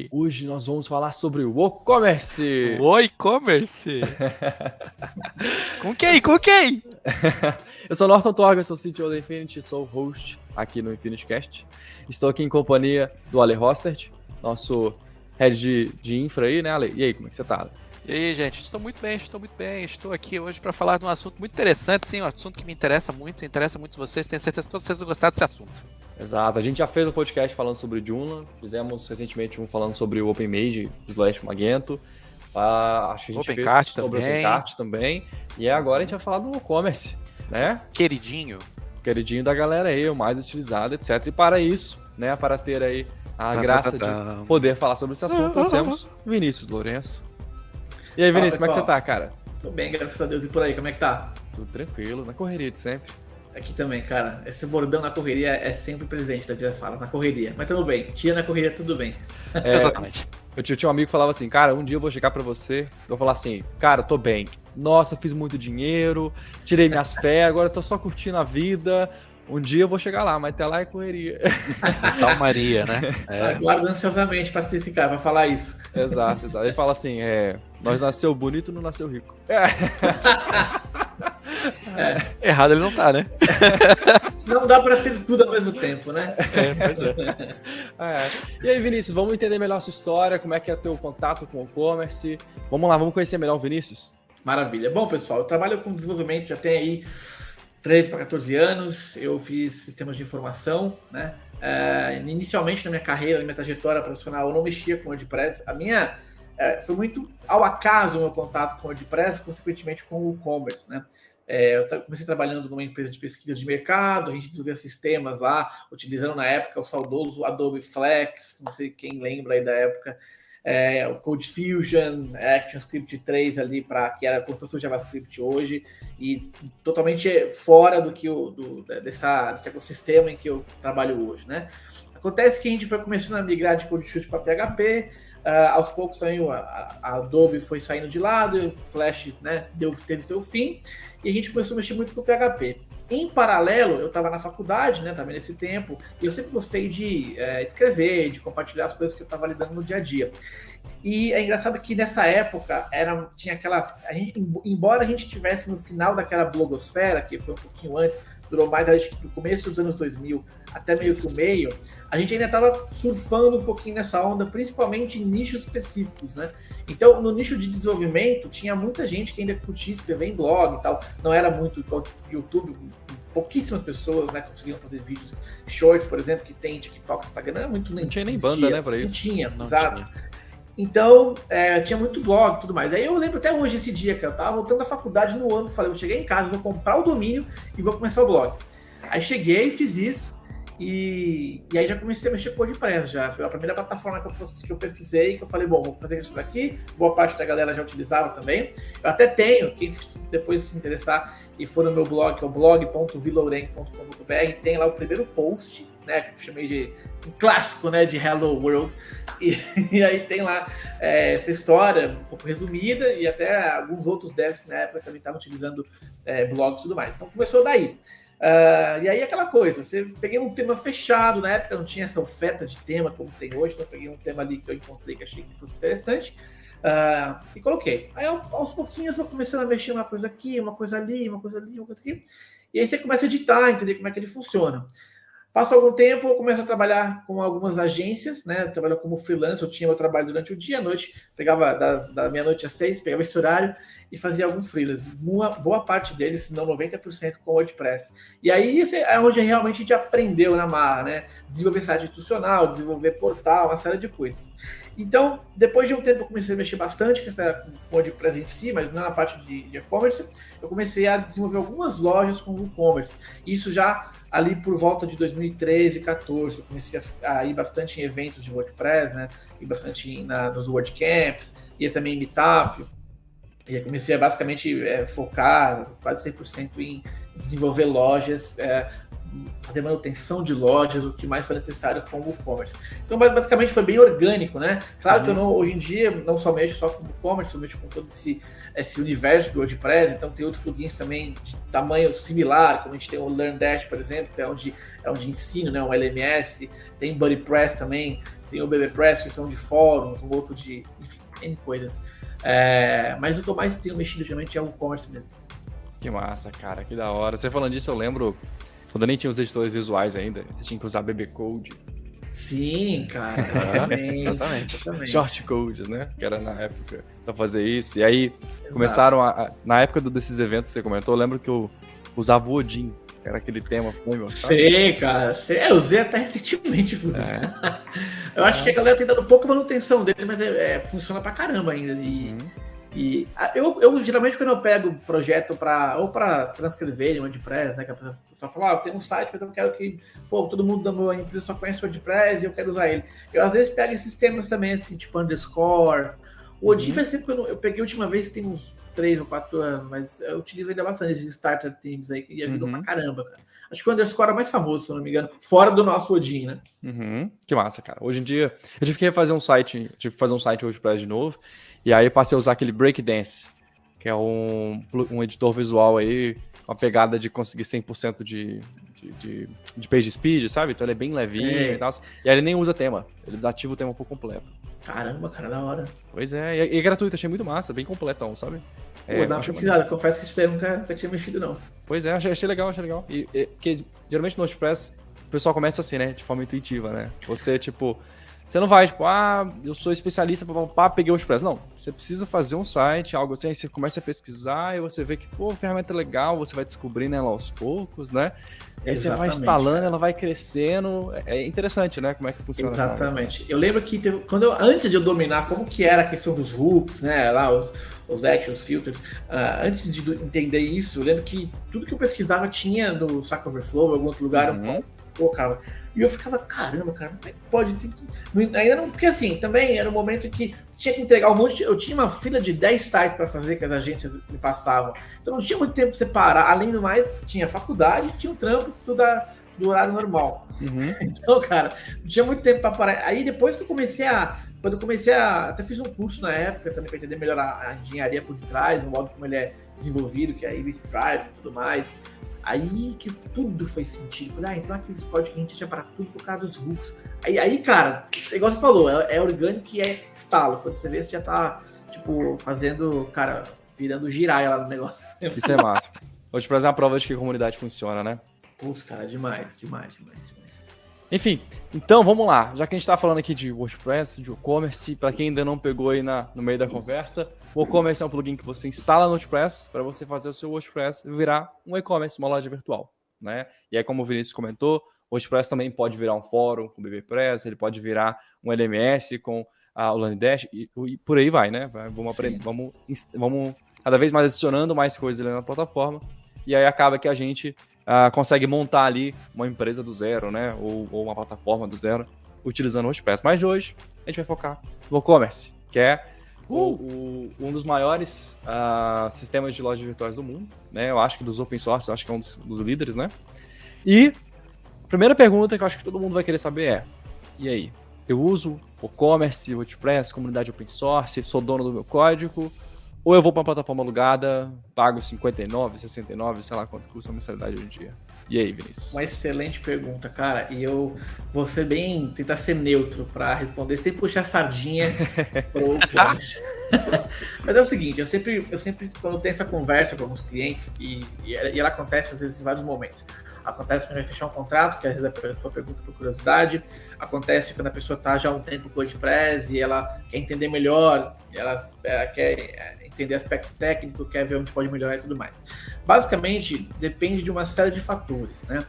Oi! Hoje nós vamos falar sobre o e-commerce! O e-commerce? Com quem? Eu sou Norton Torga, sou CTO da Infinity, sou host aqui no InfinityCast. Estou aqui em companhia do Ale Hostert, nosso head de infra aí, né, Ale? E aí, como é que você tá, Ale? E aí, gente? Estou muito bem. Estou aqui hoje para falar de um assunto muito interessante, sim, um assunto que me interessa muito vocês. Tenho certeza que todos vocês vão gostar desse assunto. Exato, a gente já fez um podcast falando sobre Joomla, fizemos recentemente um falando sobre o OpenMage / Magento, acho que a gente OpenCart fez sobre o também. OpenCart também, e agora a gente vai falar do e-commerce, né? Queridinho Da galera aí, o mais utilizado, etc. E para isso, né, para ter aí a graça de poder falar sobre esse assunto, nós temos Vinícius Lourenço. E aí, Vinícius, como é que você tá, cara? Tô bem, graças a Deus. E por aí, como é que tá? Tudo tranquilo, na correria de sempre. Aqui também, cara. Esse bordão na correria é sempre presente da Via Fala, na correria. Mas tudo bem. Tia na correria, tudo bem. Exatamente. Eu tinha um amigo que falava assim, cara, um dia eu vou chegar pra você, eu vou falar assim, cara, tô bem. Nossa, eu fiz muito dinheiro, tirei minhas férias, agora eu tô só curtindo a vida. Um dia eu vou chegar lá, mas até lá é correria. Calmaria, né? Aguardo ansiosamente pra ser esse cara, pra falar isso. Exato. Ele fala assim, nós nasceu bonito, não nasceu rico. Errado ele não tá, né? Não dá pra ter tudo ao mesmo tempo, né? Pois é. E aí, Vinícius, vamos entender melhor a sua história, como é que é o teu contato com o e-commerce. Vamos lá, vamos conhecer melhor o Vinícius? Maravilha. Bom, pessoal, eu trabalho com desenvolvimento já tem aí 13 para 14 anos. Eu fiz sistemas de informação, né? Inicialmente na minha carreira, na minha trajetória profissional, eu não mexia com WordPress. A minha foi muito ao acaso o meu contato com WordPress, consequentemente com o e-commerce, né? Eu comecei trabalhando numa empresa de pesquisa de mercado, a gente desenvolvia sistemas lá, utilizando na época o saudoso Adobe Flex, não sei quem lembra aí da época, o CodeFusion, ActionScript 3 ali, que era como se fosse o JavaScript hoje, e totalmente fora desse ecossistema em que eu trabalho hoje, né? Acontece que a gente foi começando a migrar de CodeFusion para PHP, aos poucos também a Adobe foi saindo de lado, o Flash, né, teve seu fim, e a gente começou a mexer muito com o PHP. Em paralelo, eu estava na faculdade, né, também nesse tempo, e eu sempre gostei de escrever, de compartilhar as coisas que eu estava lidando no dia a dia. E é engraçado que nessa época tinha aquela... embora a gente estivesse no final daquela blogosfera, que foi um pouquinho antes, durou mais acho que do começo dos anos 2000 até meio que o meio, a gente ainda estava surfando um pouquinho nessa onda, principalmente em nichos específicos, né? Então, no nicho de desenvolvimento, tinha muita gente que ainda curtia escrever em blog e tal, não era muito igual YouTube, pouquíssimas pessoas, né, conseguiam fazer vídeos shorts, por exemplo, que tem TikTok, Instagram, não tinha nem banda, né, pra isso. Não exato. Tinha. Então, tinha muito blog e tudo mais. Aí eu lembro até hoje esse dia, que eu tava voltando da faculdade no ano, falei, eu cheguei em casa, vou comprar o domínio e vou começar o blog. Aí cheguei, fiz isso, e aí já comecei a mexer com o WordPress, já foi a primeira plataforma que eu pesquisei, que eu falei, bom, vou fazer isso daqui, boa parte da galera já utilizava também. Eu até tenho, quem depois se interessar e for no meu blog, que é o blog.vilouren.com.br, tem lá o primeiro post, né, que eu chamei de um clássico, né, de Hello World, e aí tem lá essa história um pouco resumida, e até alguns outros devs que na época também estavam utilizando blogs e tudo mais. Então começou daí. E aí aquela coisa, peguei um tema fechado, na época não tinha essa oferta de tema como tem hoje, então eu peguei um tema ali que eu encontrei que achei que fosse interessante, e coloquei. Aí aos pouquinhos eu comecei a mexer uma coisa aqui, uma coisa ali, uma coisa ali, uma coisa aqui, e aí você começa a editar, entender como é que ele funciona. Passo algum tempo, eu começo a trabalhar com algumas agências, né? Eu trabalho como freelancer, eu tinha meu trabalho durante o dia, à noite, pegava da meia-noite às 6, pegava esse horário e fazia alguns freelas. Boa parte deles, se não 90%, com WordPress. E aí é onde realmente a gente aprendeu na marra, né? Desenvolver site institucional, desenvolver portal, uma série de coisas. Então, depois de um tempo, eu comecei a mexer bastante com o WordPress em si, mas não na parte de e-commerce. Eu comecei a desenvolver algumas lojas com e-commerce. Isso já ali por volta de 2013, 2014. Eu comecei a ir bastante em eventos de WordPress, né? Ir bastante nos WordCamps, ia também em Meetup. E eu comecei a basicamente focar quase 100% em desenvolver lojas, fazer manutenção de lojas, o que mais foi necessário com o e-commerce. Então, basicamente, foi bem orgânico, né? Claro que eu hoje em dia não só mexo só com o e-commerce, eu mexo com todo esse universo do WordPress, então tem outros plugins também de tamanho similar, como a gente tem o LearnDash, por exemplo, que é onde ensino, né? O LMS, tem BuddyPress também, tem o BBPress, que são de fóruns, um outro de, enfim, N coisas. Mas o que eu mais tenho mexido ultimamente é o e-commerce mesmo. Que massa, cara, que da hora. Você falando disso, eu lembro, quando eu nem tinha os editores visuais ainda, você tinha que usar BB Code. Sim, cara, Exatamente. Short Code, né? Que era na época pra fazer isso. E aí começaram na época desses eventos que você comentou, eu lembro que eu usava o Odin, que era aquele tema premium, sabe? Sei, cara. Eu usei até recentemente, inclusive. Eu acho que a galera tem dado pouca manutenção dele, mas funciona pra caramba ainda. E eu geralmente, quando eu pego projeto ou para transcrever em WordPress, né? Que a pessoa fala, eu tenho um site, mas eu quero que todo mundo da minha empresa só conhece o WordPress e eu quero usar ele. Eu às vezes pego esses temas também, assim, tipo underscore. O Odin faz sempre que eu peguei a última vez, tem uns 3 ou 4 anos, mas eu utilizo ainda bastante esses starter themes aí que ajudam pra caramba, cara. Acho que o underscore é mais famoso, se eu não me engano, fora do nosso Odin, né? Que massa, cara. Hoje em dia, eu tive que refazer um site, WordPress de novo. E aí eu passei a usar aquele Breakdance, que é um editor visual aí, uma pegada de conseguir 100% de page speed, sabe? Então ele é bem levinho e tal. E aí ele nem usa tema, ele desativa o tema por completo. Caramba, cara, da hora. Pois é, e é gratuito, achei muito massa, bem completão, sabe? Dá uma pesquisada, confesso que isso daí eu nunca tinha mexido, não. Pois é, achei legal. Porque geralmente no WordPress o pessoal começa assim, né? De forma intuitiva, né? Você não vai, eu sou especialista, peguei o WordPress. Não, você precisa fazer um site, algo assim, aí você começa a pesquisar e você vê que, a ferramenta é legal, você vai descobrindo ela aos poucos, né? Aí você vai instalando, ela vai crescendo. É interessante, né? Como é que funciona. Exatamente. Eu lembro que antes de eu dominar como que era a questão dos hooks, né? Lá, os actions, filters, antes de entender isso, eu lembro que tudo que eu pesquisava tinha no Stack Overflow, em algum outro lugar, eu colocava. E eu ficava, caramba, cara, como é que pode? Ainda não, porque assim, também era um momento em que tinha que entregar um monte. Eu tinha uma fila de 10 sites para fazer que as agências me passavam. Então não tinha muito tempo para separar. Além do mais, tinha faculdade, tinha o trampo do horário normal. Então, cara, não tinha muito tempo para parar. Aí depois que quando eu comecei até fiz um curso na época também para entender melhor a engenharia por detrás, o modo como ele é desenvolvido, que é a Event Drive e tudo mais. Aí que tudo fez sentido. Falei, então aqueles códigos que a gente tinha para tudo por causa dos hooks. Aí, cara, igual você falou, é orgânico e é estalo. Quando você vê, você já tá, fazendo, cara, virando giraia lá no negócio. Isso é massa. Hoje, pra fazer uma prova de que a comunidade funciona, né? Putz, cara, demais. Enfim, então vamos lá. Já que a gente tá falando aqui de WordPress, de e-commerce, para quem ainda não pegou aí no meio da conversa, o e-commerce é um plugin que você instala no WordPress para você fazer o seu WordPress virar um e-commerce, uma loja virtual, né? E aí, como o Vinícius comentou, o WordPress também pode virar um fórum com o BBPress, ele pode virar um LMS com o Landdash e por aí vai, né? Vamos aprender, vamos cada vez mais adicionando mais coisas ali na plataforma e aí acaba que a gente consegue montar ali uma empresa do zero, né? Ou uma plataforma do zero, utilizando o WordPress. Mas hoje a gente vai focar no e-commerce, que é um dos maiores sistemas de lojas virtuais do mundo, né? Eu acho que dos open source, eu acho que é um dos líderes, né? E a primeira pergunta que eu acho que todo mundo vai querer saber é: e aí? Eu uso e-commerce, WordPress, comunidade open source, sou dono do meu código, ou eu vou para uma plataforma alugada, pago 59, 69, sei lá quanto custa a mensalidade hoje em dia? E aí, Vinícius? Uma excelente pergunta, cara. E eu vou ser tentar ser neutro para responder, sem puxar sardinha pro e-commerce. Mas é o seguinte, eu sempre, quando tenho essa conversa com alguns clientes, e ela acontece às vezes em vários momentos. Acontece quando vai fechar um contrato, que às vezes a pessoa pergunta por curiosidade. Acontece quando a pessoa está já há um tempo com o WordPress e ela quer entender melhor, ela quer entender aspecto técnico, quer ver onde pode melhorar e tudo mais. Basicamente, depende de uma série de fatores, né?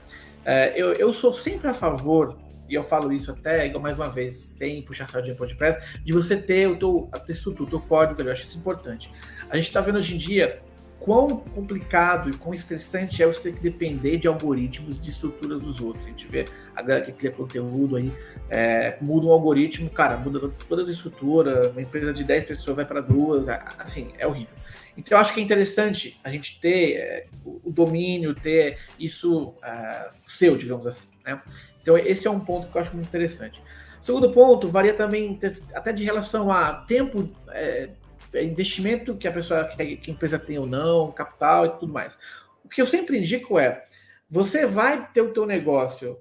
Eu sou sempre a favor, e eu falo isso até, mais uma vez, sem puxar sardinha para o WordPress, de você ter a tua estrutura, o teu código, eu acho isso importante. A gente está vendo hoje em dia quão complicado e quão estressante é você ter que depender de algoritmos, de estruturas dos outros. A gente vê a galera que cria conteúdo aí, muda um algoritmo, cara, muda toda a estrutura, uma empresa de 10 pessoas vai para 2, assim, é horrível. Então eu acho que é interessante a gente ter o domínio, ter isso seu, digamos assim, né? Então esse é um ponto que eu acho muito interessante. O segundo ponto varia também até de relação a tempo, investimento que a empresa tem ou não, capital e tudo mais. O que eu sempre indico Você vai ter o teu negócio,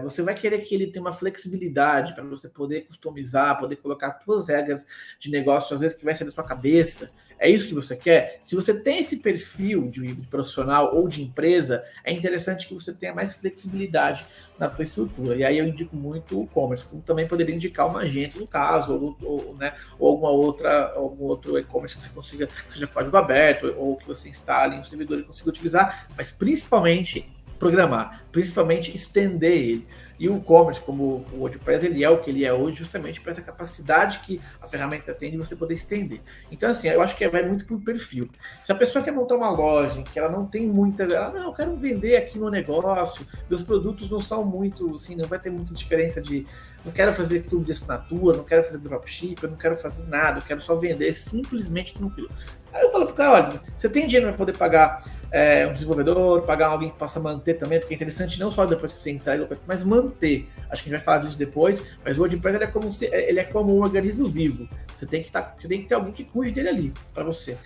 você vai querer que ele tenha uma flexibilidade para você poder customizar, poder colocar suas regras de negócio, às vezes que vai ser da sua cabeça. É isso que você quer? Se você tem esse perfil de profissional ou de empresa, é interessante que você tenha mais flexibilidade na sua estrutura. E aí eu indico muito o e-commerce, como também poderia indicar uma agente no caso, ou algum outro e-commerce que você consiga, que seja código aberto, ou que você instale em um servidor e consiga utilizar, mas principalmente programar, principalmente estender ele. E o e-commerce, como o WordPress, ele é o que ele é hoje, justamente por essa capacidade que a ferramenta tem de você poder estender. Então, assim, eu acho que vai muito pro perfil. Se a pessoa quer montar uma loja, que ela não tem muita... eu quero vender aqui no negócio, meus produtos não são muito, assim, não vai ter muita diferença de... Não quero fazer clube de assinatura, não quero fazer dropship, eu não quero fazer nada, eu quero só vender simplesmente tranquilo. Aí eu falo pro cara, olha, você tem dinheiro para poder pagar um desenvolvedor, pagar alguém que possa manter também, porque é interessante não só depois que você entrega, mas manter. Acho que a gente vai falar disso depois, mas o WordPress ele é como um organismo vivo. Você tem que ter alguém que cuide dele ali, para você.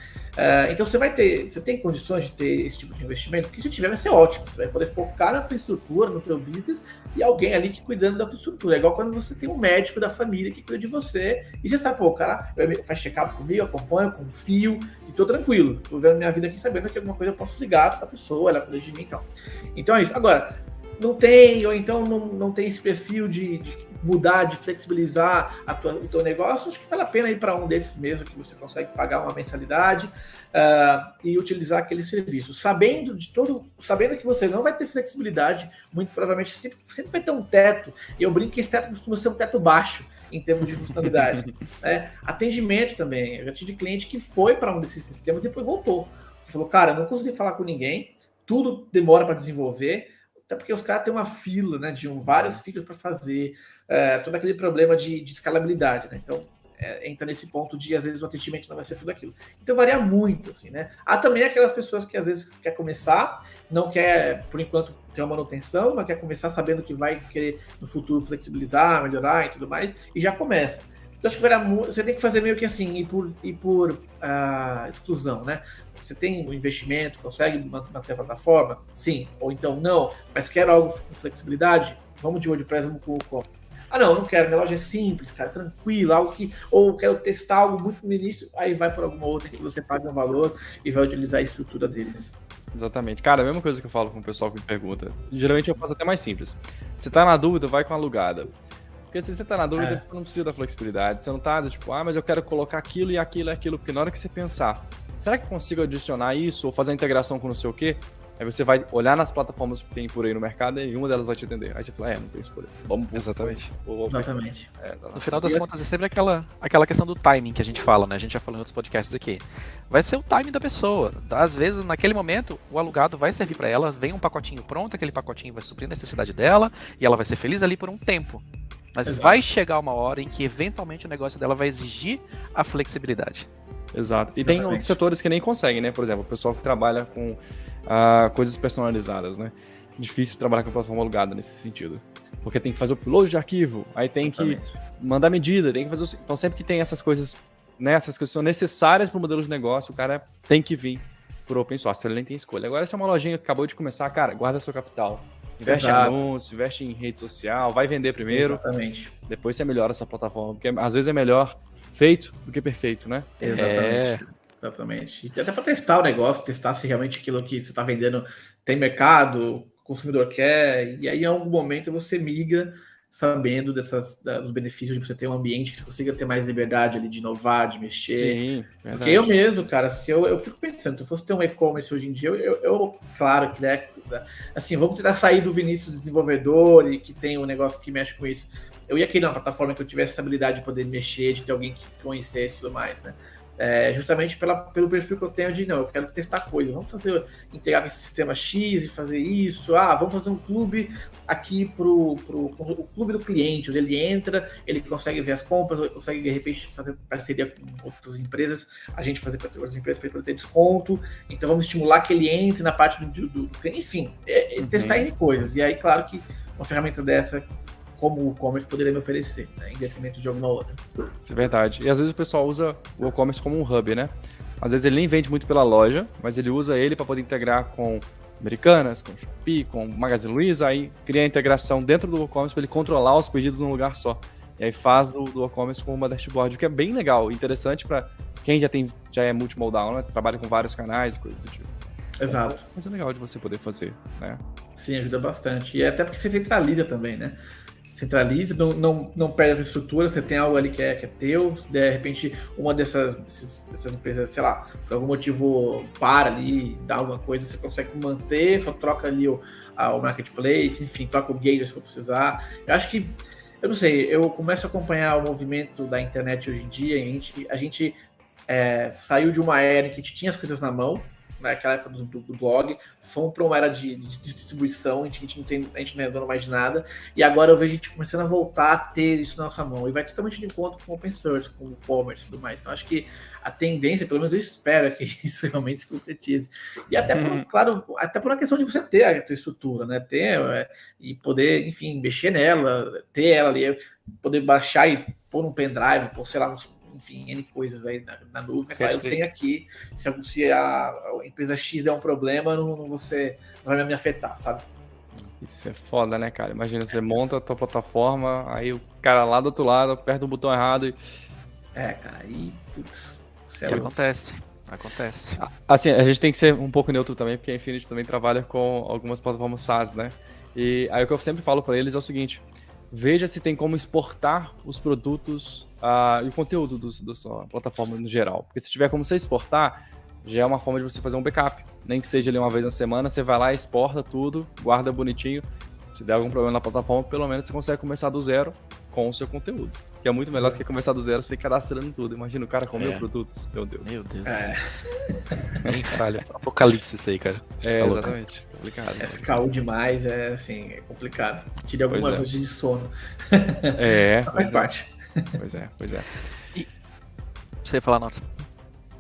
Então você tem condições de ter esse tipo de investimento? Porque se tiver vai ser ótimo, você vai poder focar na tua estrutura, no teu business, e alguém ali que cuidando da tua estrutura. É igual quando você tem um médico da família que cuida de você, e você sabe, pô, o cara faz check-up comigo, acompanha, confio, e tô tranquilo, tô vendo minha vida aqui sabendo que alguma coisa eu posso ligar pra essa pessoa, ela cuida de mim e tal. Então é isso. Agora, não tem, ou então não tem esse perfil de mudar, de flexibilizar o teu negócio, acho que vale a pena ir para um desses mesmo, que você consegue pagar uma mensalidade e utilizar aquele serviço. Sabendo que você não vai ter flexibilidade, muito provavelmente sempre vai ter um teto, e eu brinco que esse teto costuma ser um teto baixo, em termos de funcionalidade. Atendimento também, eu já tive cliente que foi para um desses sistemas e depois voltou. Ele falou, cara, eu não consegui falar com ninguém, tudo demora para desenvolver, até porque os caras têm uma fila, né, de vários features para fazer, todo aquele problema de escalabilidade, né? Então, entra nesse ponto de, às vezes, o atendimento não vai ser tudo aquilo. Então, varia muito, assim, né? Há também aquelas pessoas que, às vezes, quer começar, não quer, por enquanto, ter uma manutenção, mas quer começar sabendo que vai querer, no futuro, flexibilizar, melhorar e tudo mais, e já começa. Então, acho que você tem que fazer meio que assim, ir por exclusão, né? Você tem um investimento, consegue manter a plataforma? Sim. Ou então não, mas quero algo com flexibilidade? Vamos de WordPress, vamos com o e-commerce. Não quero, minha loja é simples, cara, tranquila, ou quero testar algo muito no início, aí vai por alguma outra que você paga um valor e vai utilizar a estrutura deles. Exatamente. Cara, a mesma coisa que eu falo com o pessoal que me pergunta. Geralmente eu faço até mais simples. Você tá na dúvida, vai com a alugada. Porque se você tá na dúvida, você não precisa da flexibilidade. Você não tá, tipo, mas eu quero colocar aquilo e aquilo e aquilo. Porque na hora que você pensar, será que eu consigo adicionar isso ou fazer a integração com não sei o quê? Aí você vai olhar nas plataformas que tem por aí no mercado e uma delas vai te atender. Aí você fala, não tem escolha. Vamos por... Exatamente. Exatamente. No final das contas, é sempre aquela questão do timing que a gente fala, né? A gente já falou em outros podcasts aqui. Vai ser o timing da pessoa. Às vezes, naquele momento, o alugado vai servir para ela, vem um pacotinho pronto, aquele pacotinho vai suprir a necessidade dela e ela vai ser feliz ali por um tempo. Mas vai chegar uma hora em que, eventualmente, o negócio dela vai exigir a flexibilidade. Exato. E tem outros setores que nem conseguem, né? Por exemplo, o pessoal que trabalha com coisas personalizadas, né? Difícil trabalhar com plataforma alugada nesse sentido. Porque tem que fazer o upload de arquivo, aí tem que mandar medida, tem que fazer... Então, sempre que tem essas coisas, né? Essas coisas são necessárias para o modelo de negócio, o cara tem que vir por open source, ele nem tem escolha. Agora, se é uma lojinha que acabou de começar, cara, guarda seu capital. Investe em anúncio, investe em rede social, vai vender primeiro. Exatamente. Depois você melhora essa plataforma, porque às vezes é melhor feito do que perfeito, né? Exatamente. E até para testar o negócio, testar se realmente aquilo que você está vendendo tem mercado, o consumidor quer, e aí em algum momento você migra sabendo dos benefícios de você ter um ambiente que você consiga ter mais liberdade ali de inovar, de mexer. Sim, porque eu mesmo, cara, se eu fico pensando, se eu fosse ter um e-commerce hoje em dia, eu claro que, né, assim, vamos tentar sair do Vinícius desenvolvedor e que tem um negócio que mexe com isso. Eu ia querer uma plataforma que eu tivesse essa habilidade de poder mexer, de ter alguém que conhecesse e tudo mais, né? Justamente pelo perfil que eu tenho de, não, eu quero testar coisas, vamos integrar com esse sistema X e fazer isso, vamos fazer um clube aqui pro clube do cliente, onde ele entra, ele consegue ver as compras, ele consegue de repente fazer parceria com outras empresas, a gente fazer para outras empresas para ele ter desconto, então vamos estimular que ele entre na parte do cliente, enfim, testar N coisas, e aí claro que uma ferramenta dessa como o e-commerce poderia me oferecer, né, em detrimento de alguma outra. Isso é verdade. E às vezes o pessoal usa o e-commerce como um hub, né? Às vezes ele nem vende muito pela loja, mas ele usa ele para poder integrar com Americanas, com Shopee, com Magazine Luiza, aí cria a integração dentro do WooCommerce para ele controlar os pedidos num lugar só. E aí faz do WooCommerce com uma dashboard, o que é bem legal, interessante para quem já é multimodal, né? Trabalha com vários canais e coisas do tipo. Exato. Mas é legal de você poder fazer, né? Sim, ajuda bastante. E até porque você centraliza também, né? Centraliza, não perde a estrutura, você tem algo ali que é teu, se de repente uma dessas empresas, sei lá, por algum motivo para ali, dá alguma coisa, você consegue manter, só troca ali o marketplace, enfim, troca o gateway se for precisar. Eu acho que, eu não sei, eu começo a acompanhar o movimento da internet hoje em dia, a gente saiu de uma era em que a gente tinha as coisas na mão, naquela época do blog, fomos para uma era de distribuição, a gente não é dono mais de nada, e agora eu vejo a gente começando a voltar a ter isso na nossa mão, e vai totalmente de encontro com o open source, com o e-commerce e tudo mais. Então acho que a tendência, pelo menos eu espero que isso realmente se concretize. E até, claro, até por uma questão de você ter a tua estrutura, né? E poder, enfim, mexer nela, ter ela ali, poder baixar e pôr num pendrive, pôr, sei lá, enfim, N coisas aí na nuvem. Eu tenho aqui, se a empresa X der um problema, não vai me afetar, sabe? Isso é foda, né, cara? Imagina, você monta a tua plataforma, aí o cara lá do outro lado aperta o botão errado e... cara, aí, putz... Acontece. Assim, a gente tem que ser um pouco neutro também, porque a Infinity também trabalha com algumas plataformas SaaS, né? E aí o que eu sempre falo para eles é o seguinte: veja se tem como exportar os produtos e o conteúdo da sua plataforma no geral. Porque se tiver como você exportar, já é uma forma de você fazer um backup. Nem que seja ali uma vez na semana, você vai lá, exporta tudo, guarda bonitinho. Se der algum problema na plataforma, pelo menos você consegue começar do zero com o seu conteúdo. Que é muito melhor do que começar do zero sem cadastrando tudo. Imagina o cara com 1000 produtos. Meu Deus. Nem falha. Apocalipse isso aí, cara. Exatamente. Complicado. SKU demais, é complicado. Tira algumas noites de sono. Faz parte. Pois é. E você ia falar, Nota?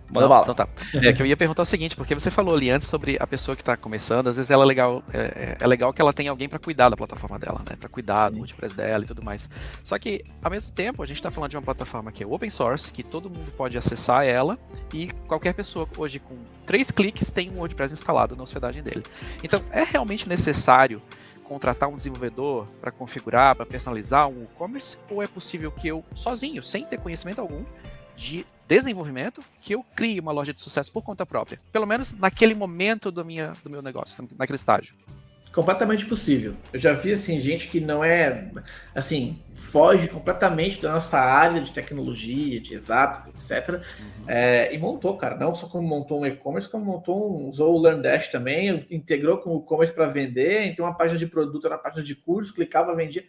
Manda bala. Então tá. Que eu ia perguntar o seguinte, porque você falou ali antes sobre a pessoa que está começando, às vezes ela é legal que ela tenha alguém para cuidar da plataforma dela, né? Para cuidar do WordPress dela e tudo mais. Só que, ao mesmo tempo, a gente está falando de uma plataforma que é open source, que todo mundo pode acessar ela, e qualquer pessoa hoje com 3 cliques tem um WordPress instalado na hospedagem dele. Então, é realmente necessário contratar um desenvolvedor para configurar, para personalizar um e-commerce, ou é possível que eu, sozinho, sem ter conhecimento algum de desenvolvimento, que eu crie uma loja de sucesso por conta própria? Pelo menos naquele momento do meu negócio, naquele estágio. Completamente possível. Eu já vi, assim, gente que não foge completamente da nossa área de tecnologia, de exatas, etc. E montou, cara. Não só como montou um e-commerce, como usou o LearnDash também, integrou com o e-commerce para vender, então uma página de produto, uma página de curso, clicava, vendia,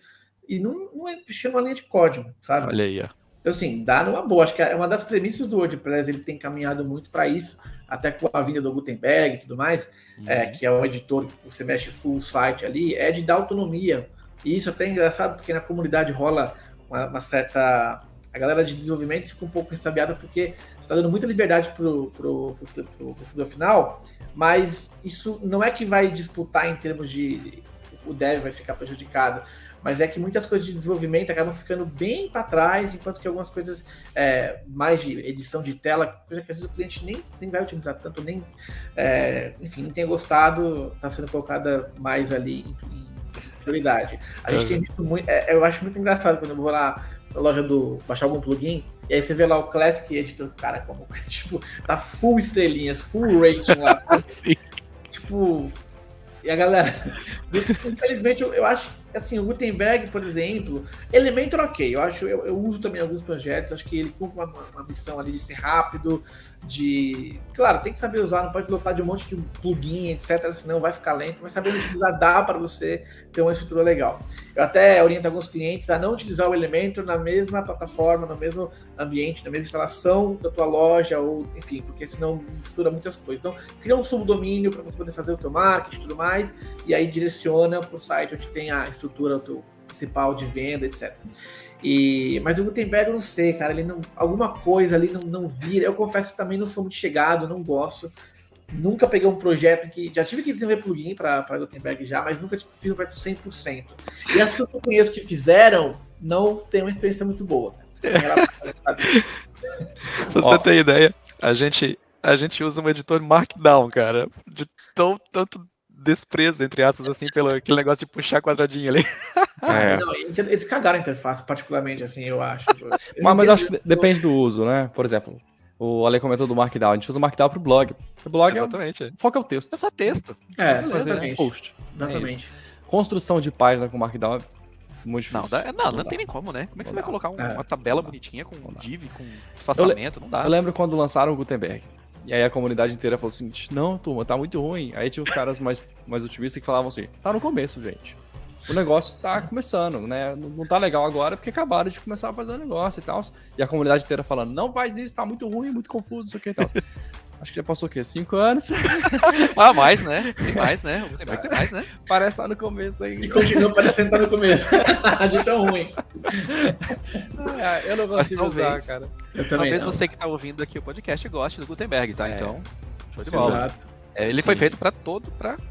e não mexia numa linha de código, sabe? Olha aí, ó. Então, assim, dá numa boa. Acho que é uma das premissas do WordPress, ele tem caminhado muito para isso, até com a vinda do Gutenberg e tudo mais, que é o editor, você mexe full site ali, é de dar autonomia. E isso é até engraçado, porque na comunidade rola uma certa... A galera de desenvolvimento fica um pouco ressabiada, porque você está dando muita liberdade pro final, mas isso não é que vai disputar em termos de... O dev vai ficar prejudicado, mas é que muitas coisas de desenvolvimento acabam ficando bem para trás, enquanto que algumas coisas mais de edição de tela, coisa que às vezes o cliente nem vai utilizar tanto, nem tem gostado, está sendo colocada mais ali em prioridade. A gente tem visto muito, eu acho muito engraçado quando eu vou lá na loja baixar algum plugin, e aí você vê lá o Classic Editor, cara, como tipo, tá full estrelinhas, full rating lá. Tipo, e a galera, infelizmente, eu acho assim, o Gutenberg, por exemplo, Elementor, ok, eu uso também alguns projetos, acho que ele cumpre uma missão ali de ser rápido, claro, tem que saber usar, não pode lotar de um monte de plugin, etc, senão vai ficar lento, mas saber utilizar dá para você ter uma estrutura legal. Eu até oriento alguns clientes a não utilizar o Elementor na mesma plataforma, no mesmo ambiente, na mesma instalação da tua loja, ou enfim, porque senão mistura muitas coisas. Então, cria um subdomínio para você poder fazer o teu marketing e tudo mais, e aí direciona para o site onde tem a estrutura principal de venda, etc. Mas o Gutenberg eu não sei, cara, alguma coisa ali não vira. Eu confesso que também não sou muito chegado, não gosto. Nunca peguei um projeto que... Já tive que desenvolver plugin para Gutenberg já, mas nunca fiz um projeto 100%. E as pessoas que eu conheço que fizeram não têm uma experiência muito boa. Pra você ter ideia, a gente usa um editor Markdown, cara, de tanto desprezo, entre aspas, assim, pelo aquele negócio de puxar quadradinho ali. Não, eles cagaram a interface, particularmente, assim, eu acho. Mas eu acho que depende do uso, né? Por exemplo, o Ale comentou do Markdown. A gente usa o Markdown pro blog. O blog Exatamente. o foco é o texto. É só texto. Exatamente. Fazer post. Exatamente. Construção de página com Markdown é muito difícil. Não tem nem como, né? Como é que você vai colocar uma tabela bonitinha com div, com espaçamento? Não dá. Eu lembro quando lançaram o Gutenberg. E aí a comunidade inteira falou assim, não, turma, tá muito ruim. Aí tinha os caras mais otimistas que falavam assim, tá no começo, gente. O negócio tá começando, né? Não tá legal agora porque acabaram de começar a fazer o negócio e tal. E a comunidade inteira falando, não faz isso, tá muito ruim, muito confuso, não sei o que e tal. Acho que já passou o quê? 5 anos? Mais, né? Tem mais, né? O Gutenberg tem mais, né? Parece estar no começo ainda. E continua parecendo estar no começo. A gente é ruim. Eu não consigo usar, cara. Talvez você que tá ouvindo aqui o podcast goste do Gutenberg, tá? Então, show de bola. Exato. Ele foi feito pra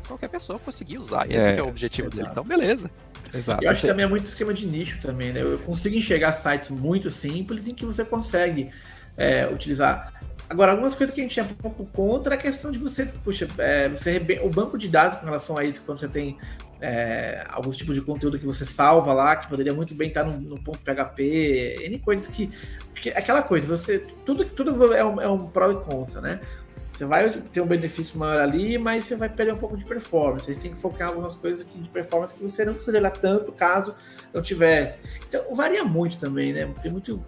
qualquer pessoa conseguir usar. Esse que é o objetivo dele. Então, beleza. Exato. Eu acho que também é muito esquema de nicho também, né? Eu consigo enxergar sites muito simples em que você consegue utilizar. Agora, algumas coisas que a gente é um pouco contra é a questão de você, o banco de dados com relação a isso, quando você tem alguns tipos de conteúdo que você salva lá, que poderia muito bem estar no ponto PHP, N coisas que aquela coisa, tudo é um pró e contra, né? Você vai ter um benefício maior ali, mas você vai perder um pouco de performance. Você tem que focar em algumas coisas aqui de performance que você não precisaria olhar tanto caso não tivesse. Então, varia muito também, né? Tem muito...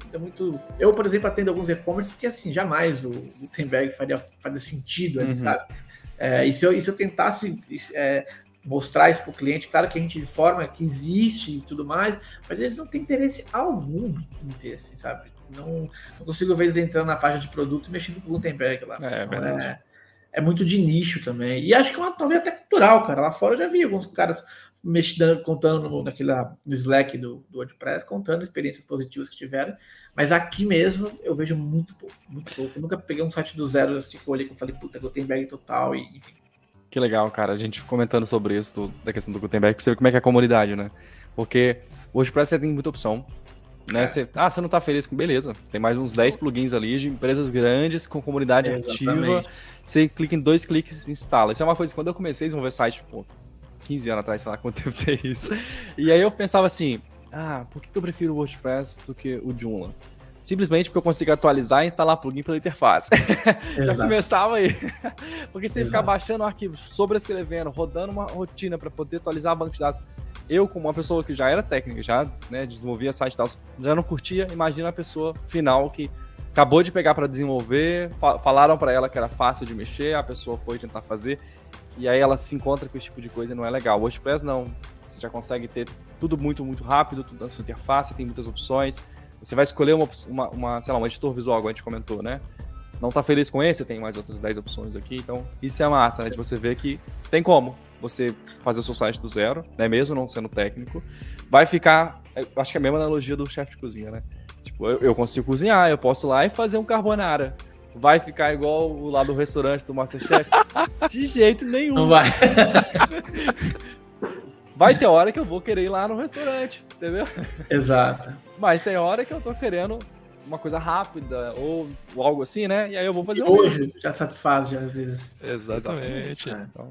Eu, por exemplo, atendo alguns e-commerce que, assim, jamais o Gutenberg faria sentido ali, sabe? E se eu tentasse mostrar isso para o cliente, claro que a gente informa que existe e tudo mais, mas eles não têm interesse algum em ter, assim, sabe? Não consigo ver eles entrando na página de produto e mexendo com o Gutenberg lá. Verdade. É muito de nicho também. E acho que talvez até cultural, cara. Lá fora eu já vi alguns caras contando no Slack do WordPress, contando experiências positivas que tiveram. Mas aqui mesmo eu vejo muito pouco. Eu nunca peguei um site do zero assim, que eu olhei que eu falei, puta, Gutenberg total e enfim. Que legal, cara. A gente comentando sobre isso, da questão do Gutenberg, pra você ver como é que é a comunidade, né? Porque o WordPress você tem muita opção. Né? Você não tá feliz com... Beleza, tem mais uns 10 plugins ali de empresas grandes com comunidade ativa. Você clica em 2 cliques e instala. Isso é uma coisa que quando eu comecei a desenvolver site, 15 anos atrás, sei lá quanto tempo tem isso. E aí eu pensava assim, por que eu prefiro o WordPress do que o Joomla? Simplesmente porque eu consigo atualizar e instalar plugin pela interface. Já começava aí. Porque você tem que ficar baixando arquivos, sobrescrevendo, rodando uma rotina para poder atualizar banco de dados. Eu, como uma pessoa que já era técnica, já desenvolvia site e tal, já não curtia, imagina a pessoa final que acabou de pegar para desenvolver, falaram para ela que era fácil de mexer, a pessoa foi tentar fazer, e aí ela se encontra com esse tipo de coisa e não é legal. O WordPress não, você já consegue ter tudo muito, muito rápido, tudo na sua interface, tem muitas opções, você vai escolher um editor visual, como a gente comentou, né? Não tá feliz com esse, tem mais outras 10 opções aqui, então isso é massa, né? De você ver que tem como você fazer o seu site do zero, né? Mesmo não sendo técnico, vai ficar, acho que é a mesma analogia do chefe de cozinha, né? Tipo, eu consigo cozinhar, eu posso ir lá e fazer um carbonara. Vai ficar igual o lá do restaurante do MasterChef? De jeito nenhum. Não vai. Vai ter hora que eu vou querer ir lá no restaurante, entendeu? Exato. Mas tem hora que eu tô querendo uma coisa rápida ou algo assim, né? E aí eu vou fazer hoje já satisfaz, já, às vezes. Exatamente. Então,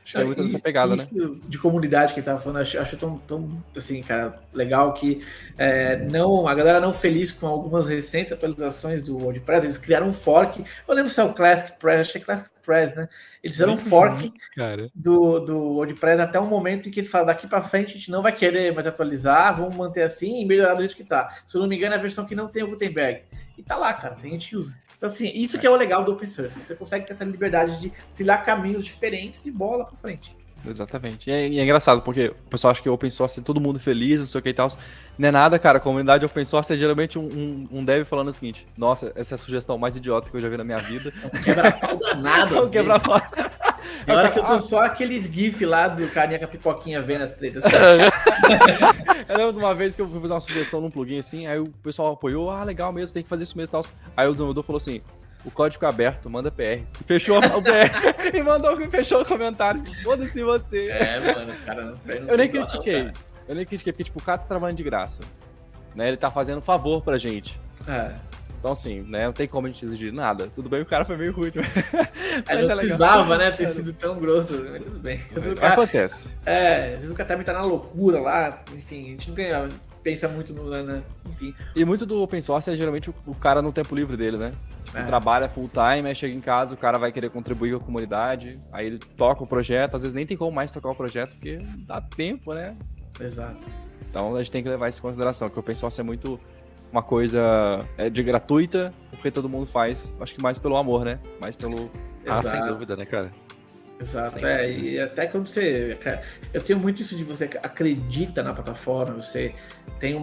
acho que é muito dessa pegada, isso, né? De comunidade que ele tava falando, acho tão assim, cara, legal que a galera não feliz com algumas recentes atualizações do WordPress, eles criaram um fork. Eu lembro se é o Classic Press, acho que é Classic Press, né? Eles fizeram um fork do WordPress até um momento em que eles falam, daqui para frente a gente não vai querer mais atualizar, vamos manter assim e melhorar do jeito que tá. Se eu não me engano, é a versão que não tem o Gutenberg. E tá lá, cara, tem gente que usa. Então, assim, isso que é o legal do open source. Você consegue ter essa liberdade de trilhar caminhos diferentes e bola pra frente. Exatamente. E é engraçado, porque o pessoal acha que o open source é todo mundo feliz, não sei o que e tal. Não é nada, cara. A comunidade open source é geralmente um dev falando o seguinte: nossa, essa é a sugestão mais idiota que eu já vi na minha vida. Quebra-pau danado. Não quebra-pau. Na hora que eu sou só aqueles GIF lá do carinha com a pipoquinha vendo as tretas. Eu lembro de uma vez que eu fui fazer uma sugestão num plugin assim, aí o pessoal apoiou, legal mesmo, tem que fazer isso mesmo e tal. Aí o desenvolvedor falou assim: o código é aberto, manda PR. E fechou o PR e mandou e fechou o comentário. Foda-se você. Mano, o cara não Eu nem critiquei. Porque, tipo, o cara tá trabalhando de graça. Né? Ele tá fazendo um favor pra gente. Então, assim, né, não tem como a gente exigir nada. Tudo bem, o cara foi meio rude, mas Aí não precisava, né, ter sido tão grosso, mas tudo bem. Acontece. Às vezes o cara também tá na loucura lá, enfim, a gente não pensa muito no, enfim. E muito do open source é geralmente o cara no tempo livre dele, né? Tipo, trabalha full time, aí chega em casa, o cara vai querer contribuir com a comunidade, aí ele toca o projeto, às vezes nem tem como mais tocar o projeto, porque não dá tempo, né? Exato. Então a gente tem que levar isso em consideração, que o open source é muito uma coisa de gratuita, porque todo mundo faz, acho que mais pelo amor, né? Mais pelo... sem dúvida, né, cara? Exato, e até quando você... Eu tenho muito isso de você acredita na plataforma, você tem o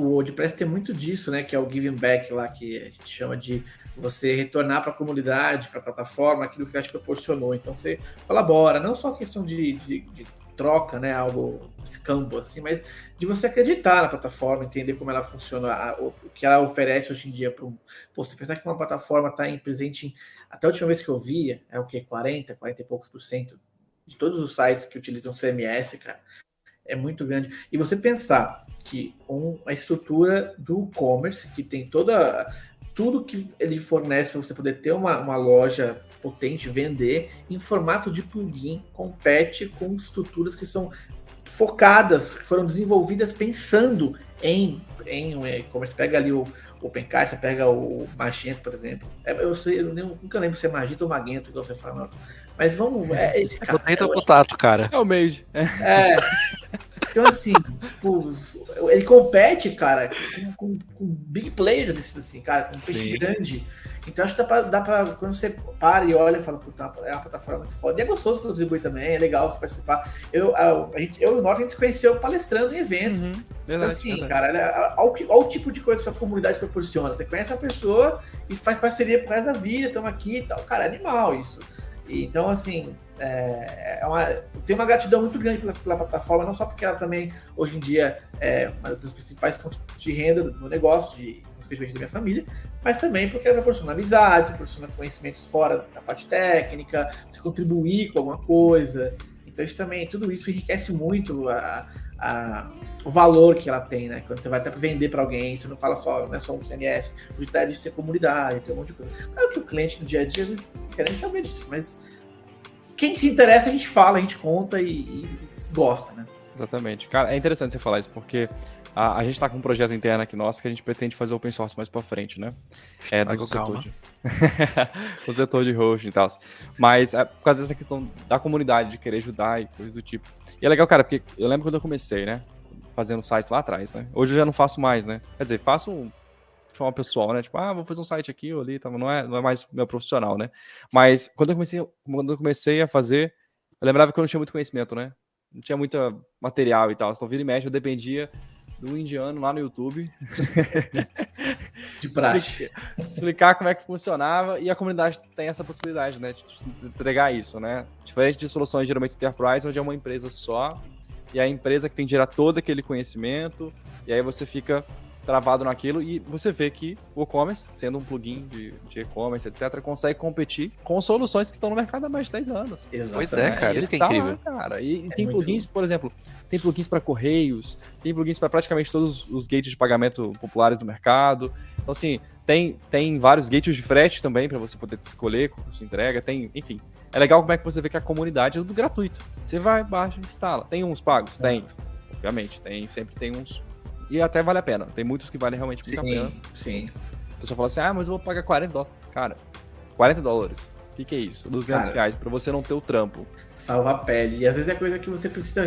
WordPress tem muito disso, né, que é o giving back lá, que a gente chama de você retornar para a comunidade, para a plataforma, aquilo que ela te proporcionou. Então você colabora, não só questão de troca, né, algo escambo, assim, mas de você acreditar na plataforma, entender como ela funciona, o que ela oferece hoje em dia para você pensar que uma plataforma está presente em, até a última vez que eu via, é o que, 40 e poucos % de todos os sites que utilizam CMS, cara, é muito grande. E você pensar que a estrutura do e-commerce, que tem tudo que ele fornece para você poder ter uma loja potente, vender em formato de plugin, compete com estruturas que são focadas, que foram desenvolvidas pensando em e-commerce. Pega ali o OpenCart, você pega o Magento, por exemplo. Eu nunca lembro se é Magento ou Magento, igual você fala, mas vamos... esse cara. Potente ou potato, cara? É o Mage. Então, assim, ele compete, cara, com big players desses, assim, cara, com peixe grande. Então, acho que dá pra quando você para e olha e fala, puta, é uma plataforma muito foda. E é gostoso contribuir também, é legal você participar. Eu e o Norton, a gente se conheceu palestrando em evento. Verdade, então, assim, cara, olha o tipo de coisa que a comunidade proporciona. Você conhece a pessoa e faz parceria pro resto da vida, estamos aqui e tal. Cara, é animal isso. Então, assim, tem uma gratidão muito grande pela plataforma, não só porque ela também, hoje em dia, é uma das principais fontes de renda do negócio, especialmente da minha família, mas também porque ela proporciona amizade, proporciona conhecimentos fora da parte técnica, você contribuir com alguma coisa. Então, tudo isso enriquece muito o valor que ela tem, né? Quando você vai até vender para alguém, você não fala só, não é só um CMS, o digital disso tem comunidade, tem um monte de coisa. Claro que o cliente no dia a dia, às vezes, quer nem saber disso, mas quem se interessa, a gente fala, a gente conta e gosta, né? Exatamente. Cara, é interessante você falar isso, porque a gente tá com um projeto interno aqui nosso que a gente pretende fazer open source mais pra frente, né? O setor de hosting e tal. Mas por causa dessa questão da comunidade, de querer ajudar e coisas do tipo. E é legal, cara, porque eu lembro quando eu comecei, né? Fazendo sites lá atrás, né? Hoje eu já não faço mais, né? Quer dizer, faço de forma pessoal, né? Tipo, vou fazer um site aqui ou ali, tá? Não é mais meu profissional, né? Mas quando eu comecei a fazer, eu lembrava que eu não tinha muito conhecimento, né? Não tinha muito material e tal. Então, vira e mexe, eu dependia do indiano lá no YouTube. De praxe. Explicar como é que funcionava. E a comunidade tem essa possibilidade, né? De entregar isso, né? Diferente de soluções geralmente enterprise, onde é uma empresa só. E é a empresa que tem que gerar todo aquele conhecimento. E aí você fica travado naquilo. E você vê que o e-commerce, sendo um plugin de e-commerce, etc., consegue competir com soluções que estão no mercado há mais de 10 anos. Exatamente. Pois é, cara. Isso que é incrível. Lá, cara. E tem plugins, por exemplo, tem plugins para correios, tem plugins para praticamente todos os gates de pagamento populares do mercado. Então, assim, tem vários gates de frete também para você poder escolher como você entrega. Enfim, é legal como é que você vê que a comunidade é tudo gratuito. Você vai, baixa e instala. Tem uns pagos? Tem. Obviamente, sempre tem uns. E até vale a pena. Tem muitos que valem realmente muito a pena. Sim. A pessoa fala assim, mas eu vou pagar $40. Cara, $40. O que é isso? R$200 pra você não ter o trampo. Salva a pele. E às vezes é coisa que você precisa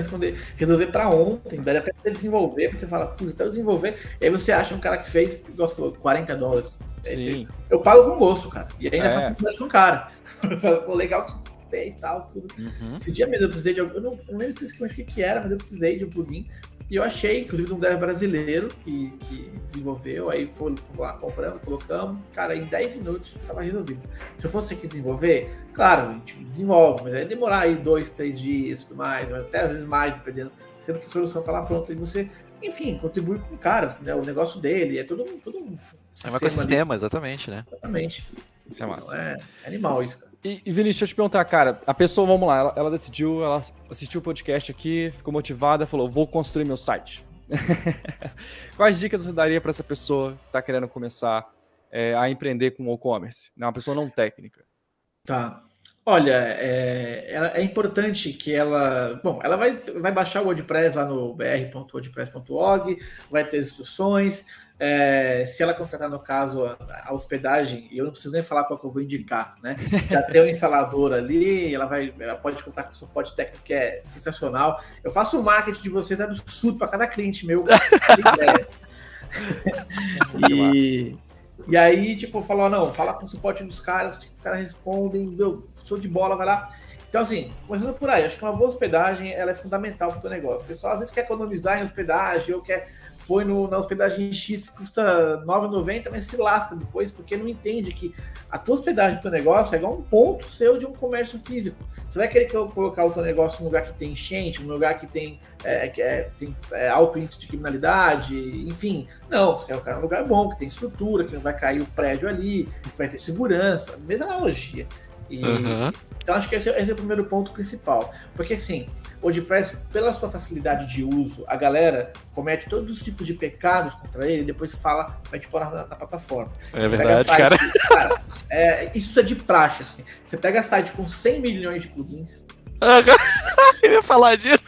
resolver pra ontem, daí até você desenvolver, porque você fala, até eu desenvolver, e aí você acha um cara que fez, igual você falou, $40. Sim. Eu pago com gosto, cara. E ainda faço com o cara. Pô, legal que você fez, tal, tudo. Esse dia mesmo eu precisei de eu não lembro especificamente o que era, mas eu precisei de um plugin. E eu achei, inclusive, um dev brasileiro que desenvolveu, aí fomos lá, compramos, colocamos, cara, em 10 minutos estava resolvido. Se eu fosse aqui desenvolver, claro, a gente desenvolve, mas aí demorar aí 2, 3 dias e tudo mais, até às vezes mais, dependendo, sendo que a solução está lá pronta, e você, enfim, contribui com o cara, né, o negócio dele, é todo um é um ecossistema, exatamente, né? Exatamente. Isso é massa. Então, é animal isso, cara. E Vinícius, deixa eu te perguntar, cara, a pessoa, vamos lá, ela decidiu, ela assistiu o podcast aqui, ficou motivada, falou, vou construir meu site. Quais dicas você daria para essa pessoa que está querendo começar a empreender com e-commerce? Uma pessoa não técnica. Tá. Olha, é importante que ela... Bom, ela vai baixar o WordPress lá no br.wordpress.org, vai ter instruções. Se ela contratar, no caso, a hospedagem, eu não preciso nem falar qual que eu vou indicar, né? Já tem o instalador ali, ela pode contar com o suporte técnico, que é sensacional. Eu faço o marketing de vocês absurdo para cada cliente meu. E aí, tipo, falou, não, fala com o suporte dos caras, os caras respondem, meu, show de bola, vai lá. Então, assim, começando por aí, acho que uma boa hospedagem, ela é fundamental para o teu negócio. O pessoal, às vezes, quer economizar em hospedagem, ou põe na hospedagem X, que custa R$ 9,90, mas se lasca depois, porque não entende que a tua hospedagem do teu negócio é igual um ponto seu de um comércio físico. Você vai querer colocar o teu negócio num lugar que tem enchente, num lugar que tem alto índice de criminalidade, enfim. Não, você quer colocar num lugar bom, que tem estrutura, que não vai cair o prédio ali, que vai ter segurança, mesma analogia. Então, acho que esse é o primeiro ponto principal. Porque, assim, o WordPress, pela sua facilidade de uso, a galera comete todos os tipos de pecados contra ele e depois vai te pôr na plataforma. É verdade, cara. Isso é de praxe, assim. Você pega site com 100 milhões de plugins. Eu ia falar disso.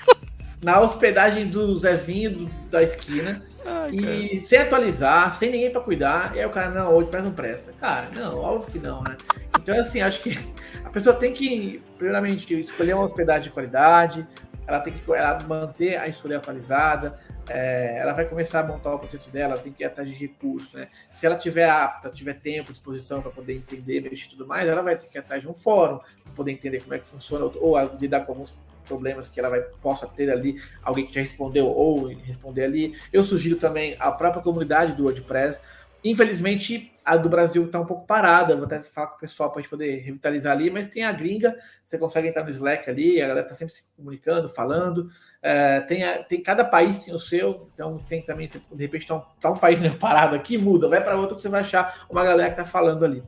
Na hospedagem do Zezinho da esquina. E sem atualizar, sem ninguém pra cuidar, e aí o cara, não, o WordPress não presta. Cara, não, óbvio que não, né? Então, assim, acho que a pessoa tem que, primeiramente, escolher uma hospedagem de qualidade, ela tem que manter a história atualizada, ela vai começar a montar o projeto dela, ela tem que ir atrás de recursos, né? Se ela tiver apta, tiver tempo, disposição para poder entender, mexer e tudo mais, ela vai ter que ir atrás de um fórum, para poder entender como é que funciona, ou lidar com alguns problemas que ela possa ter ali, alguém que já respondeu ou responder ali. Eu sugiro também a própria comunidade do WordPress. Infelizmente, a do Brasil está um pouco parada, vou até falar com o pessoal para a gente poder revitalizar ali, mas tem a gringa, você consegue entrar no Slack ali, a galera está sempre se comunicando, falando, tem cada país tem o seu, então tem também, de repente tá um país meio parado aqui, muda, vai para outro que você vai achar uma galera que está falando ali.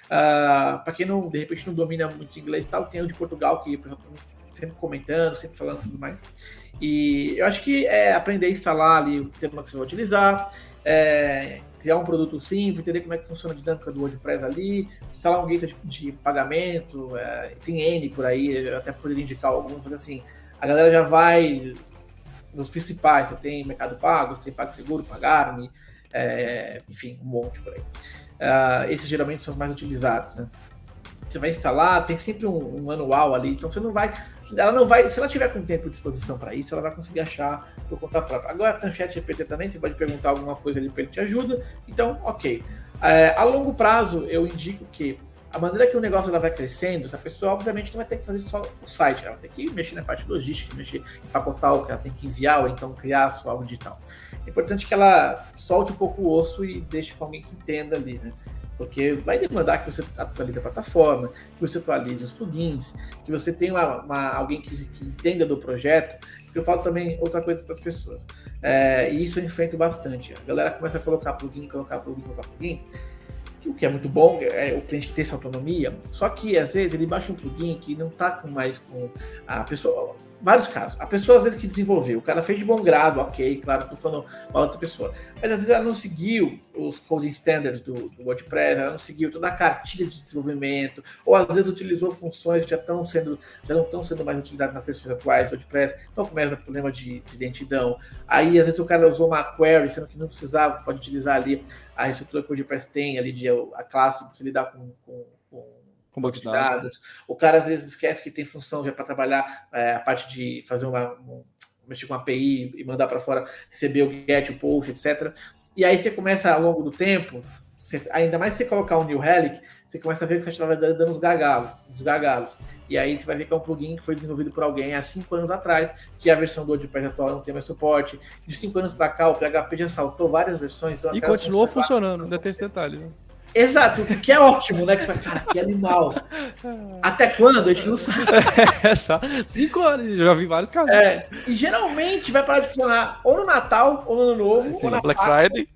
Para quem não, de repente não domina muito inglês e tal, tem o de Portugal, que o pessoal sempre comentando, sempre falando tudo mais. E eu acho que aprender a instalar ali o tema que você vai utilizar, criar um produto simples, entender como é que funciona a dinâmica do WordPress ali, instalar um gateway de pagamento, tem N por aí, eu até poderia indicar alguns, mas assim, a galera já vai nos principais, você tem Mercado Pago, você tem PagSeguro, Pagar.me, enfim, um monte por aí. Esses geralmente são os mais utilizados, né? Você vai instalar, tem sempre um manual ali, então ela não vai, se ela tiver com tempo de disposição para isso, ela vai conseguir achar por conta própria. Agora tem o ChatGPT também, você pode perguntar alguma coisa ali para ele te ajuda, então ok. A longo prazo, eu indico que a maneira que o negócio ela vai crescendo, essa pessoa obviamente não vai ter que fazer só o site, ela vai ter que mexer na parte logística, mexer em empacotar o que ela tem que enviar, ou então criar algo digital. É importante que ela solte um pouco o osso e deixe com alguém que entenda ali, né? Porque vai demandar que você atualize a plataforma, que você atualize os plugins, que você tenha alguém que entenda do projeto. Porque eu falo também outra coisa para as pessoas. E isso eu enfrento bastante. A galera começa a colocar plugin, o que é muito bom, o cliente ter essa autonomia, só que às vezes ele baixa um plugin que não está mais com a pessoa. Vários casos. A pessoa, às vezes, que desenvolveu, o cara fez de bom grado, ok, claro, estou falando mal dessa pessoa. Mas, às vezes, ela não seguiu os coding standards do WordPress, ela não seguiu toda a cartilha de desenvolvimento, ou, às vezes, utilizou funções que já não estão sendo mais utilizadas nas versões atuais do WordPress, então começa o problema de lentidão. Aí, às vezes, o cara usou uma query, sendo que não precisava, você pode utilizar ali a estrutura que o WordPress tem, ali a classe, para você lidar com banco de dados. O cara às vezes esquece que tem função já para trabalhar a parte de fazer mexer com uma API e mandar para fora, receber o GET, o POST, etc. E aí você começa ao longo do tempo, ainda mais se você colocar um New Relic, você começa a ver que você está dando uns gargalos. E aí você vai ver que é um plugin que foi desenvolvido por alguém há 5 anos atrás, que a versão do WordPress atual não tem mais suporte. De 5 anos para cá, o PHP já saltou várias versões. Então e continuou funcionando, ainda tem esse detalhe, né? Exato, o que é ótimo, né? Que você fala, cara, que animal. Até quando? A gente não sabe. 5 anos, já vi vários casos. E geralmente vai parar de funcionar ou no Natal, ou no Ano Novo, ou na Black Friday.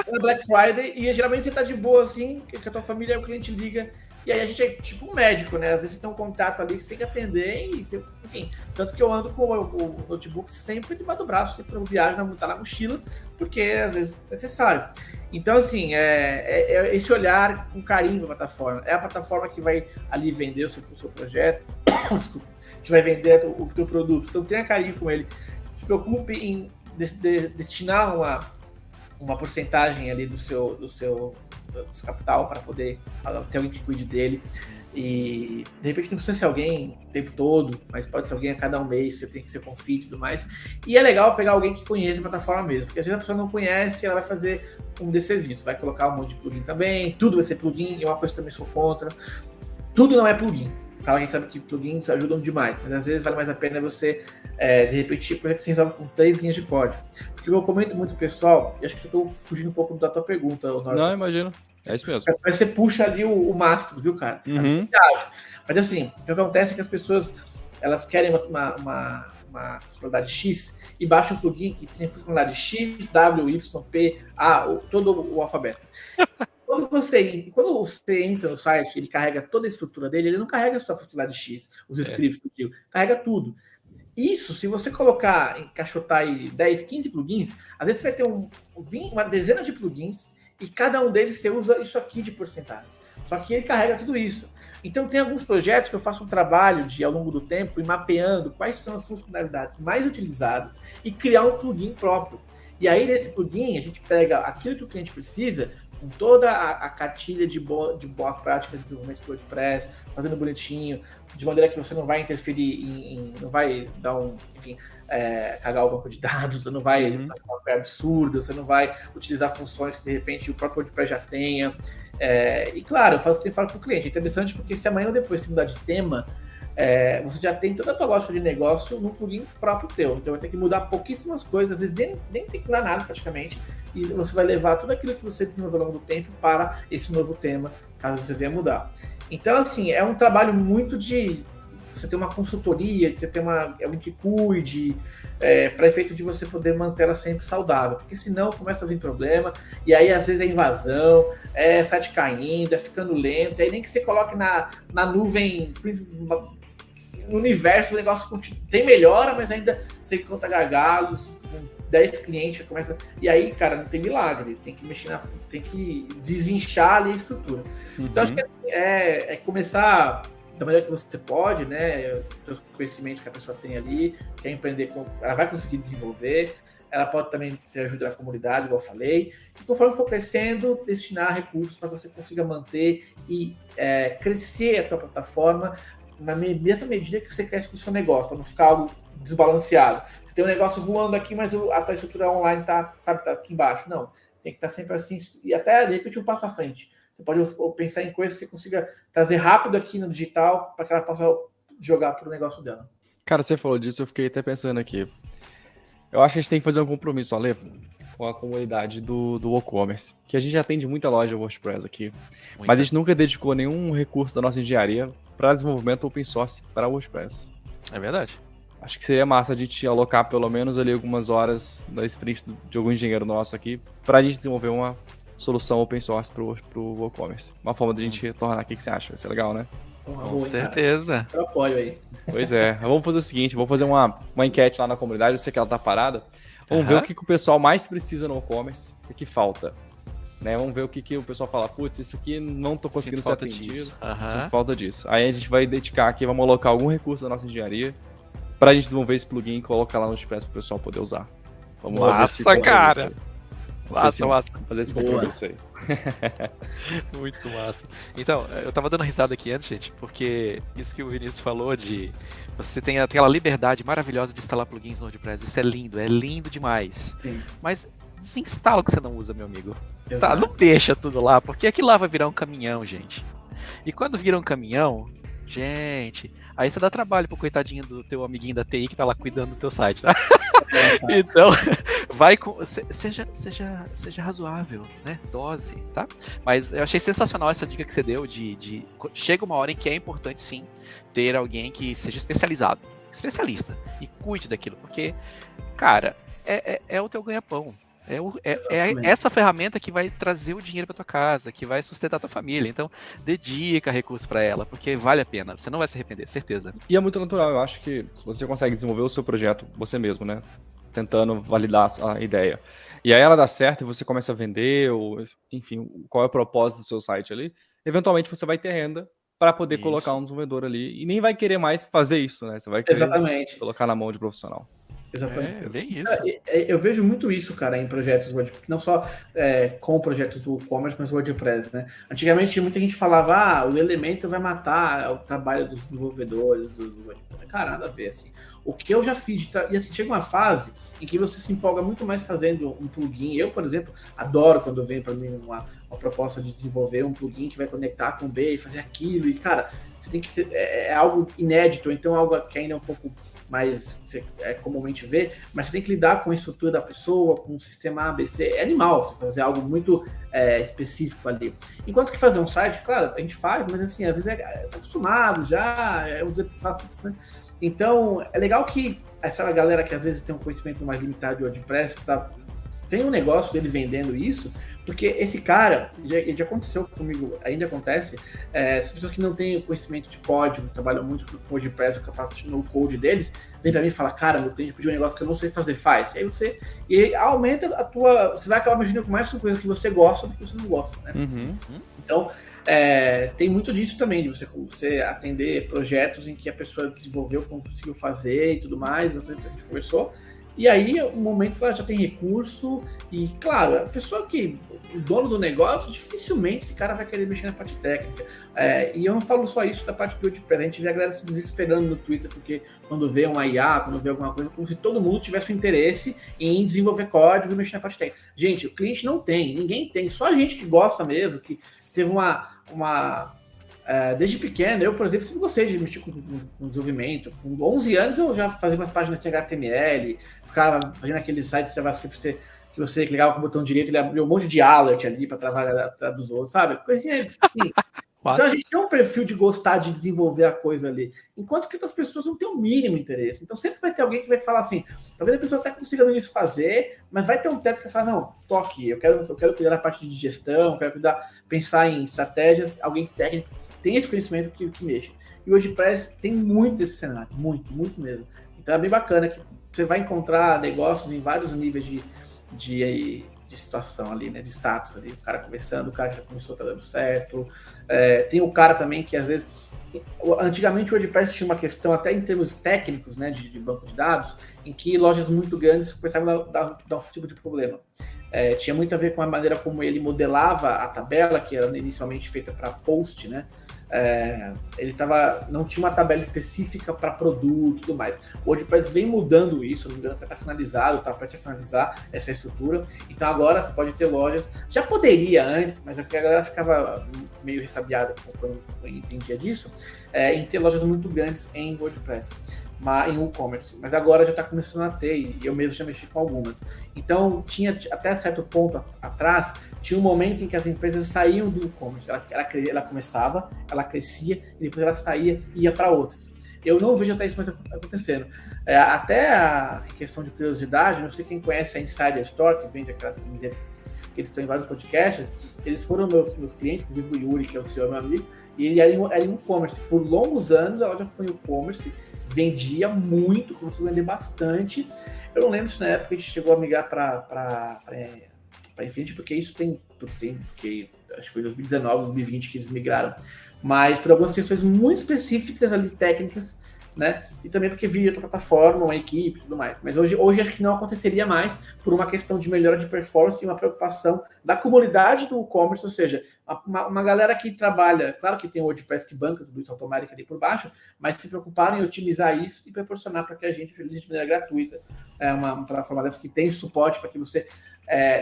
Ou na Black Friday, e geralmente você tá de boa assim, que a tua família, o cliente liga, E aí a gente é tipo um médico, né? Às vezes você tem um contato ali que você tem que atender, e você, enfim. Tanto que eu ando com o notebook sempre debaixo do braço, sempre eu viajo, tá na mochila, porque às vezes é necessário. Então, assim, é esse olhar com carinho para a plataforma. É a plataforma que vai ali vender o seu projeto, desculpa, que vai vender o teu produto. Então, tenha carinho com ele. Se preocupe em destinar uma porcentagem ali do seu capital para poder ter alguém que cuide dele. E de repente não precisa ser alguém o tempo todo, mas pode ser alguém a cada um mês, você tem que ser confio e tudo mais. E é legal pegar alguém que conhece a plataforma mesmo, porque às vezes a pessoa não conhece, ela vai fazer um desserviço, vai colocar um monte de plugin também, tudo vai ser plugin, e uma coisa que também sou contra, tudo não é plugin. Tá? A gente sabe que plugins ajudam demais, mas às vezes vale mais a pena você, de repente, coisa que você resolve com 3 linhas de código. Porque eu comento muito, pessoal, e acho que eu tô fugindo um pouco da tua pergunta, Norton. Não, imagino. É isso mesmo. Mas você puxa ali o mastro, viu, cara? Uhum. Mas assim, o que acontece é que as pessoas, elas querem uma funcionalidade X e baixam um plugin que tem funcionalidade X, W, Y, P, A, todo o alfabeto. Quando você entra no site, ele carrega toda a estrutura dele, ele não carrega só a funcionalidade X, os scripts, carrega tudo. Isso, se você encaixotar aí 10, 15 plugins, às vezes você vai ter uma dezena de plugins e cada um deles você usa isso aqui de porcentagem. Só que ele carrega tudo isso. Então tem alguns projetos que eu faço um trabalho ao longo do tempo, e mapeando quais são as funcionalidades mais utilizadas e criar um plugin próprio. E aí nesse plugin a gente pega aquilo que o cliente precisa, com toda a cartilha de boas práticas de desenvolvimento de WordPress, fazendo bonitinho, de maneira que você não vai interferir não vai dar cagar o banco de dados, você não vai fazer uma coisa absurda, você não vai utilizar funções que de repente o próprio WordPress já tenha. E claro, eu sempre falo para o cliente, é interessante porque se amanhã ou depois você mudar de tema, você já tem toda a tua lógica de negócio no plugin próprio teu. Então vai ter que mudar pouquíssimas coisas, às vezes nem tem que mudar nada praticamente, e você vai levar tudo aquilo que você desenvolveu ao longo do tempo para esse novo tema, caso você venha mudar. Então, assim, é um trabalho muito de você ter uma consultoria, de você ter alguém que cuide, para efeito de você poder manter ela sempre saudável, porque senão começa a vir problema, e aí às vezes é invasão, site caindo, ficando lento, e aí nem que você coloque na nuvem, no universo, o negócio tem melhora, mas ainda você encontra gargalos, 10 clientes, começa. E aí, cara, não tem milagre, tem que mexer tem que desinchar ali a estrutura. Então, acho que é começar da maneira que você pode, né? O conhecimento que a pessoa tem ali, quer empreender, ela vai conseguir desenvolver, ela pode também ter ajuda da comunidade, igual eu falei, e conforme for crescendo, destinar recursos para que você consiga manter e crescer a tua plataforma na mesma medida que você cresce com o seu negócio, para não ficar algo desbalanceado. Você tem um negócio voando aqui, mas a tua estrutura online tá aqui embaixo. Não, tem que estar sempre assim, e até, de repente, um passo à frente. Você pode pensar em coisas que você consiga trazer rápido aqui no digital, para que ela possa jogar para o negócio dela. Cara, você falou disso, eu fiquei até pensando aqui. Eu acho que a gente tem que fazer um compromisso, Ale, com a comunidade do WooCommerce, que a gente atende muita loja WordPress aqui, mas a gente nunca dedicou nenhum recurso da nossa engenharia para desenvolvimento open source para WordPress. É verdade. Acho que seria massa a gente alocar pelo menos ali algumas horas da sprint de algum engenheiro nosso aqui para a gente desenvolver uma solução open source para o WooCommerce. Uma forma de a gente retornar aqui, o que você acha? Vai ser legal, né? Com certeza. Eu apoio aí. Pois é. Vamos fazer o seguinte, vamos fazer uma enquete lá na comunidade, eu sei que ela tá parada. Vamos ver o que o pessoal mais precisa no WooCommerce, o que falta. Né? Vamos ver o que o pessoal fala, putz, isso aqui não tô conseguindo ser atendido. Sinto falta disso. Aí a gente vai dedicar aqui, vamos alocar algum recurso da nossa engenharia pra gente desenvolver esse plugin e colocar lá no WordPress pro pessoal poder usar. Vamos fazer esse cara! Massa. Fazer esse compromisso aí. Muito massa. Então, eu tava dando risada aqui antes, gente, porque isso que o Vinícius falou de você tem aquela liberdade maravilhosa de instalar plugins no WordPress, isso é lindo demais. Sim. Mas desinstala o que você não usa, meu amigo. Tá, não deixa tudo lá, porque aquilo lá vai virar um caminhão, gente. E quando vira um caminhão, gente, aí você dá trabalho pro coitadinho do teu amiguinho da TI que tá lá cuidando do teu site, tá? Então, vai com. Seja razoável, né? Dose, tá? Mas eu achei sensacional essa dica que você deu de chega uma hora em que é importante sim ter alguém que seja especialista e cuide daquilo, porque, cara, é o teu ganha-pão. É essa ferramenta que vai trazer o dinheiro para tua casa, que vai sustentar tua família. Então, dedica recurso para ela, porque vale a pena. Você não vai se arrepender, certeza. E é muito natural. Eu acho que você consegue desenvolver o seu projeto você mesmo, né? Tentando validar a ideia. E aí ela dá certo e você começa a vender, ou enfim, qual é o propósito do seu site ali. Eventualmente você vai ter renda para poder colocar um desenvolvedor ali e nem vai querer mais fazer isso, né? Você vai querer colocar na mão de profissional. Exatamente. Bem isso. Eu vejo muito isso, cara, em projetos WordPress, não só com projetos do e-commerce, mas WordPress, né? Antigamente, muita gente falava, o Elementor vai matar o trabalho dos desenvolvedores do WordPress. Cara, nada a ver, assim. O que eu já fiz, e assim, chega uma fase em que você se empolga muito mais fazendo um plugin. Eu, por exemplo, adoro quando vem para mim uma proposta de desenvolver um plugin que vai conectar com o B e fazer aquilo, e, cara, você tem que ser, é algo inédito, então algo que ainda é um pouco mais você comumente vê, mas você tem que lidar com a estrutura da pessoa, com o sistema ABC, é animal você fazer algo muito específico ali. Enquanto que fazer um site, claro, a gente faz, mas assim, às vezes tá acostumado já, usa tudo, né? Então, é legal que essa galera que às vezes tem um conhecimento mais limitado de WordPress, tem um negócio dele vendendo isso, porque esse cara, já aconteceu comigo, ainda acontece, as pessoas que não têm conhecimento de código, trabalham muito com o WordPress, com a parte no code deles, vem pra mim e fala, cara, meu cliente pediu um negócio que eu não sei fazer, faz. E aí aumenta a tua, você vai acabar imaginando com mais coisas que você gosta do que você não gosta, né? Então, tem muito disso também, de você atender projetos em que a pessoa desenvolveu, conseguiu fazer e tudo mais, a gente conversou. E aí, um momento que ela já tem recurso, e claro, a pessoa o dono do negócio, dificilmente esse cara vai querer mexer na parte técnica. E eu não falo só isso da parte do WordPress, a gente vê a galera se desesperando no Twitter, porque quando vê uma IA, quando vê alguma coisa, como se todo mundo tivesse um interesse em desenvolver código e mexer na parte técnica. Gente, o cliente não tem, ninguém tem, só a gente que gosta mesmo, que teve desde pequeno, eu, por exemplo, sempre gostei de mexer com desenvolvimento. Com 11 anos eu já fazia umas páginas de HTML, ficava fazendo aqueles sites de JavaScript que você clicava com o botão direito, ele abriu um monte de alert ali para travar dos outros, sabe? Coisinha assim. Então a gente tem um perfil de gostar de desenvolver a coisa ali, enquanto que outras pessoas não têm o mínimo interesse. Então sempre vai ter alguém que vai falar assim, talvez a pessoa até consiga no início fazer, mas vai ter um teto que vai falar, não, tô aqui, eu quero cuidar da parte de gestão, quero pensar em estratégias, alguém técnico tem esse conhecimento que mexe. E o WordPress tem muito esse cenário, muito, muito mesmo. Então é bem bacana que você vai encontrar negócios em vários níveis de situação ali, né, de status ali, o cara começando, o cara já começou, tá dando certo, tem o cara também que às vezes, antigamente o WordPress tinha uma questão até em termos técnicos, né, de banco de dados, em que lojas muito grandes começavam a dar um tipo de problema. Tinha muito a ver com a maneira como ele modelava a tabela, que era inicialmente feita para post, né? Ele não tinha uma tabela específica para produto e tudo mais. O WordPress vem mudando isso, não me engano, está finalizado, está para finalizar essa estrutura. Então agora você pode ter lojas, já poderia antes, mas a galera ficava meio ressabiada quando entendia disso, em ter lojas muito grandes em WordPress, em e-commerce, mas agora já está começando a ter, e eu mesmo já mexi com algumas. Então, tinha até certo ponto atrás, tinha um momento em que as empresas saíam do e-commerce, ela começava, ela crescia, e depois ela saía e ia para outras. Eu não vejo até isso mais acontecendo. Até a questão de curiosidade, não sei quem conhece a Insider Store, que vende aquelas camisetas que eles estão em vários podcasts, eles foram meus clientes, inclusive o Yuri, que é o seu meu amigo, e ele era em e-commerce. Por longos anos, ela já foi em e-commerce, vendia muito, começou a vender bastante. Eu não lembro se na época a gente chegou a migrar para Infinity, porque isso tem porque acho que foi em 2019, 2020 que eles migraram, mas por algumas questões muito específicas ali, técnicas, né? E também porque via outra plataforma, uma equipe e tudo mais. Mas hoje acho que não aconteceria mais por uma questão de melhora de performance e uma preocupação da comunidade do e-commerce, ou seja, uma galera que trabalha, claro que tem o WordPress que banca tudo isso automático ali por baixo, mas se preocuparam em otimizar isso e proporcionar para que a gente utilize de maneira gratuita uma plataforma dessa que tem suporte para que você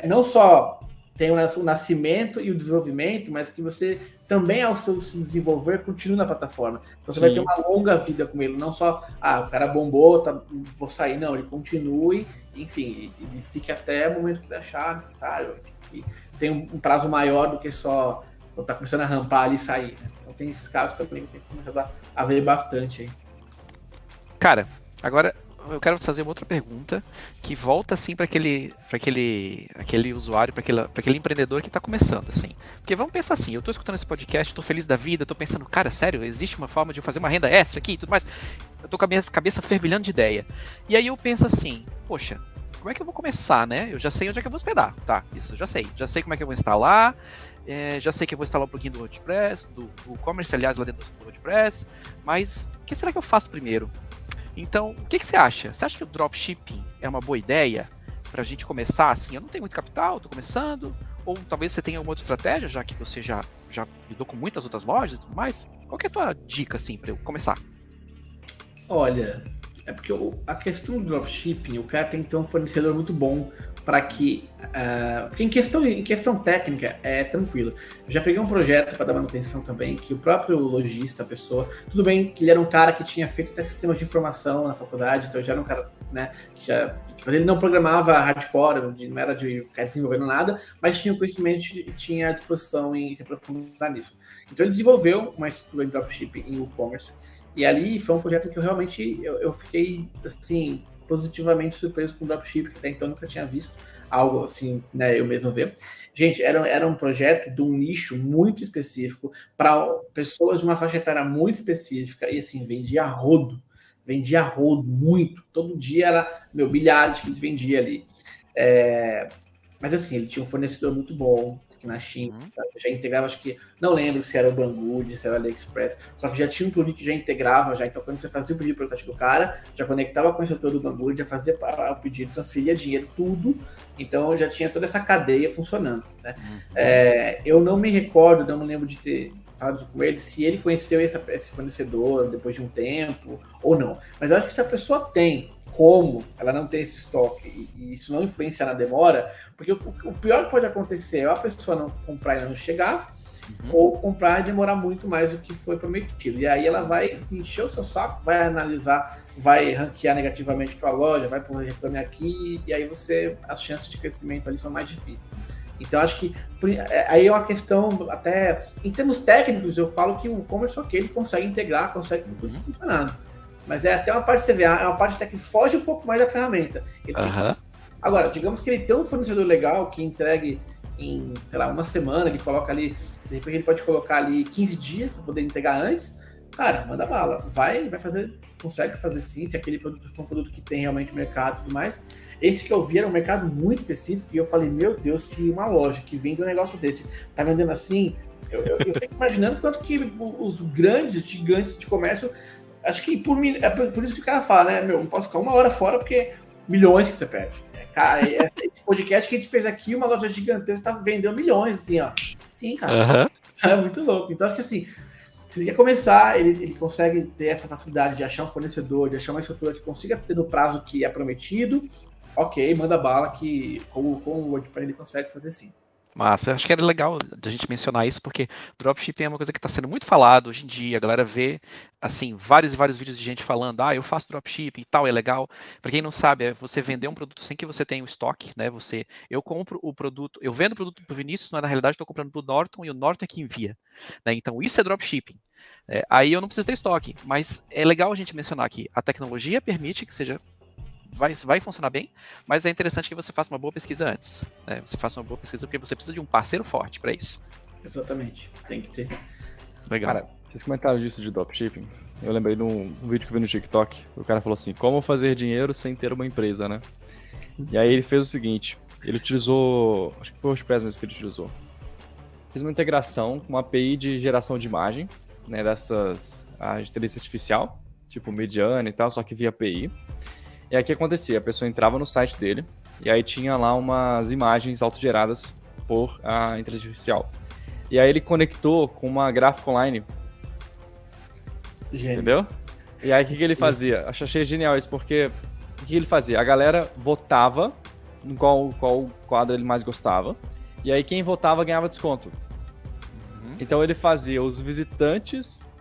não só tenha o nascimento e o desenvolvimento, mas que você também, ao se desenvolver, continue na plataforma. Então você vai ter uma longa vida com ele, não só, o cara bombou, vou sair, não, ele continue, enfim, ele fique até o momento que ele achar necessário, enfim, e tem um prazo maior do que só quando tá começando a rampar ali e sair, né? Então tem esses casos também que tem que começar a ver bastante aí. Cara, agora eu quero fazer uma outra pergunta que volta assim para aquele usuário, para aquele empreendedor que está começando, assim. Porque vamos pensar assim, eu estou escutando esse podcast, estou feliz da vida, estou pensando, cara, sério, existe uma forma de eu fazer uma renda extra aqui e tudo mais. Eu estou com a minha cabeça fervilhando de ideia. E aí eu penso assim, poxa, como é que eu vou começar, né? Eu já sei onde é que eu vou hospedar, tá? Isso eu já sei. Já sei como é que eu vou instalar. Já sei que eu vou instalar um plugin do WordPress, do WooCommerce, aliás, lá dentro do WordPress. Mas o que será que eu faço primeiro? Então, o que você acha? Você acha que o dropshipping é uma boa ideia pra gente começar assim? Eu não tenho muito capital, tô começando. Ou talvez você tenha alguma outra estratégia, já que você já lidou com muitas outras lojas e tudo mais. Qual que é a tua dica, assim, pra eu começar? Olha, é porque a questão do dropshipping, o cara tem que ter um fornecedor muito bom para que... porque em questão técnica é tranquilo. Eu já peguei um projeto para dar manutenção também, que o próprio lojista, a pessoa... Tudo bem que ele era um cara que tinha feito até sistemas de informação na faculdade, então já era um cara, né, que já... Mas ele não programava hardcore, não era de ficar desenvolvendo nada, mas tinha o conhecimento e tinha a disposição em se aprofundar nisso. Então ele desenvolveu uma estrutura de dropshipping em WooCommerce. E ali foi um projeto que eu realmente eu fiquei, assim, positivamente surpreso com o dropshipping, que até então eu nunca tinha visto algo assim, né, eu mesmo ver. Gente, era um projeto de um nicho muito específico, para pessoas de uma faixa etária muito específica, e assim, vendia rodo, muito. Todo dia era, milhares que ele vendia ali. Mas assim, ele tinha um fornecedor muito bom, aqui na China, já integrava, acho que, não lembro se era o Banggood, se era o AliExpress, só que já tinha um plugin que já integrava, então quando você fazia o pedido pelo site do cara, já conectava com o setor do Banggood, já fazia o pedido, transferia dinheiro, tudo, então já tinha toda essa cadeia funcionando, né? Eu não me recordo, não me lembro de ter falado com ele, se ele conheceu esse fornecedor depois de um tempo, ou não, mas eu acho que se a pessoa tem como ela não tem esse estoque e isso não influencia na demora, porque o pior que pode acontecer é a pessoa não comprar e não chegar, ou comprar e demorar muito mais do que foi prometido. E aí ela vai encher o seu saco, vai analisar, vai ranquear negativamente para a loja, vai pôr reclame aqui, e aí as chances de crescimento ali são mais difíceis. Então acho que aí é uma questão, até em termos técnicos, eu falo que o e-commerce ele consegue integrar, consegue tudo funcionando. Mas é até uma parte CVA, é uma parte até que foge um pouco mais da ferramenta. Agora, digamos que ele tem um fornecedor legal que entregue em, sei lá, uma semana, ele coloca ali, de repente ele pode colocar ali 15 dias para poder entregar antes. Cara, manda bala. Vai fazer, consegue fazer sim, se aquele produto for um produto que tem realmente mercado e tudo mais. Esse que eu vi era um mercado muito específico e eu falei, meu Deus, que uma loja que vende um negócio desse, tá vendendo assim? Eu fico imaginando quanto que os grandes, gigantes de comércio... Acho que por isso que o cara fala, né? Não posso ficar uma hora fora porque milhões que você perde. Cara, esse podcast que a gente fez aqui, uma loja gigantesca, tá vendendo milhões, assim, ó. Sim, cara. É muito louco. Então, acho que assim, se ele quer começar, ele consegue ter essa facilidade de achar um fornecedor, de achar uma estrutura que consiga ter no prazo que é prometido, ok, manda bala que com o WordPress ele consegue fazer sim. Mas acho que era legal a gente mencionar isso, porque dropshipping é uma coisa que está sendo muito falado hoje em dia. A galera vê, assim, vários e vários vídeos de gente falando, eu faço dropshipping e tal, é legal. Para quem não sabe, é você vender um produto sem que você tenha o estoque, né? Eu compro o produto, eu vendo o produto para o Vinícius, mas na realidade estou comprando para o Norton e o Norton é que envia, né? Então isso é dropshipping. Aí eu não preciso ter estoque, mas é legal a gente mencionar que a tecnologia permite que seja... Vai funcionar bem, mas é interessante que você faça uma boa pesquisa antes, né? Você faça uma boa pesquisa porque você precisa de um parceiro forte para isso. Exatamente, tem que ter. Legal. Cara, vocês comentaram disso de dropshipping. Eu lembrei de um vídeo que eu vi no TikTok. O cara falou assim, como fazer dinheiro sem ter uma empresa, né? E aí ele fez o seguinte, ele utilizou, acho que foi o WordPress mesmo que ele utilizou. Fez uma integração com uma API de geração de imagem, né, a inteligência artificial, tipo Midjourney e tal, só que via API. E aí o que acontecia? A pessoa entrava no site dele e aí tinha lá umas imagens autogeradas por a inteligência artificial. E aí ele conectou com uma gráfica online. Gênio. Entendeu? E aí o que ele fazia? Achei genial isso, porque o que ele fazia? A galera votava em qual quadro ele mais gostava. E aí quem votava ganhava desconto. Então ele fazia os visitantes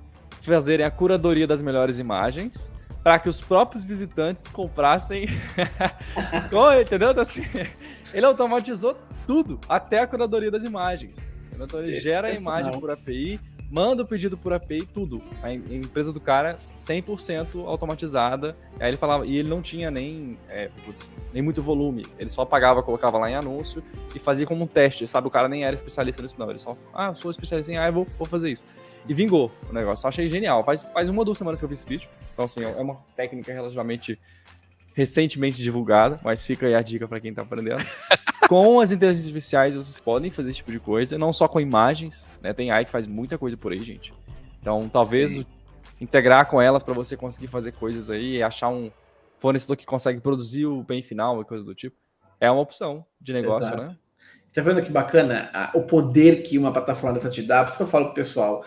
fazerem a curadoria das melhores imagens para que os próprios visitantes comprassem. Entendeu? Então, assim, ele automatizou tudo, até a curadoria das imagens. Então ele gera a imagem por API, manda o pedido por API, tudo. A empresa do cara, 100% automatizada. Aí ele falava, e ele não tinha nem muito volume. Ele só pagava, colocava lá em anúncio e fazia como um teste, sabe? O cara nem era especialista nisso, não. Ele só, eu sou especialista em eu vou fazer isso. E vingou o negócio. Eu achei genial. Faz 1 ou 2 semanas que eu fiz esse vídeo. Então, assim, é uma técnica relativamente recentemente divulgada, mas fica aí a dica para quem tá aprendendo. Com as inteligências artificiais, vocês podem fazer esse tipo de coisa, não só com imagens, né? Tem AI que faz muita coisa por aí, gente. Então, talvez integrar com elas para você conseguir fazer coisas aí, achar um fornecedor que consegue produzir o bem final e coisa do tipo, é uma opção de negócio, Exato. né? Tá vendo que bacana o poder que uma plataforma dessa te dá? Por isso que eu falo pro pessoal,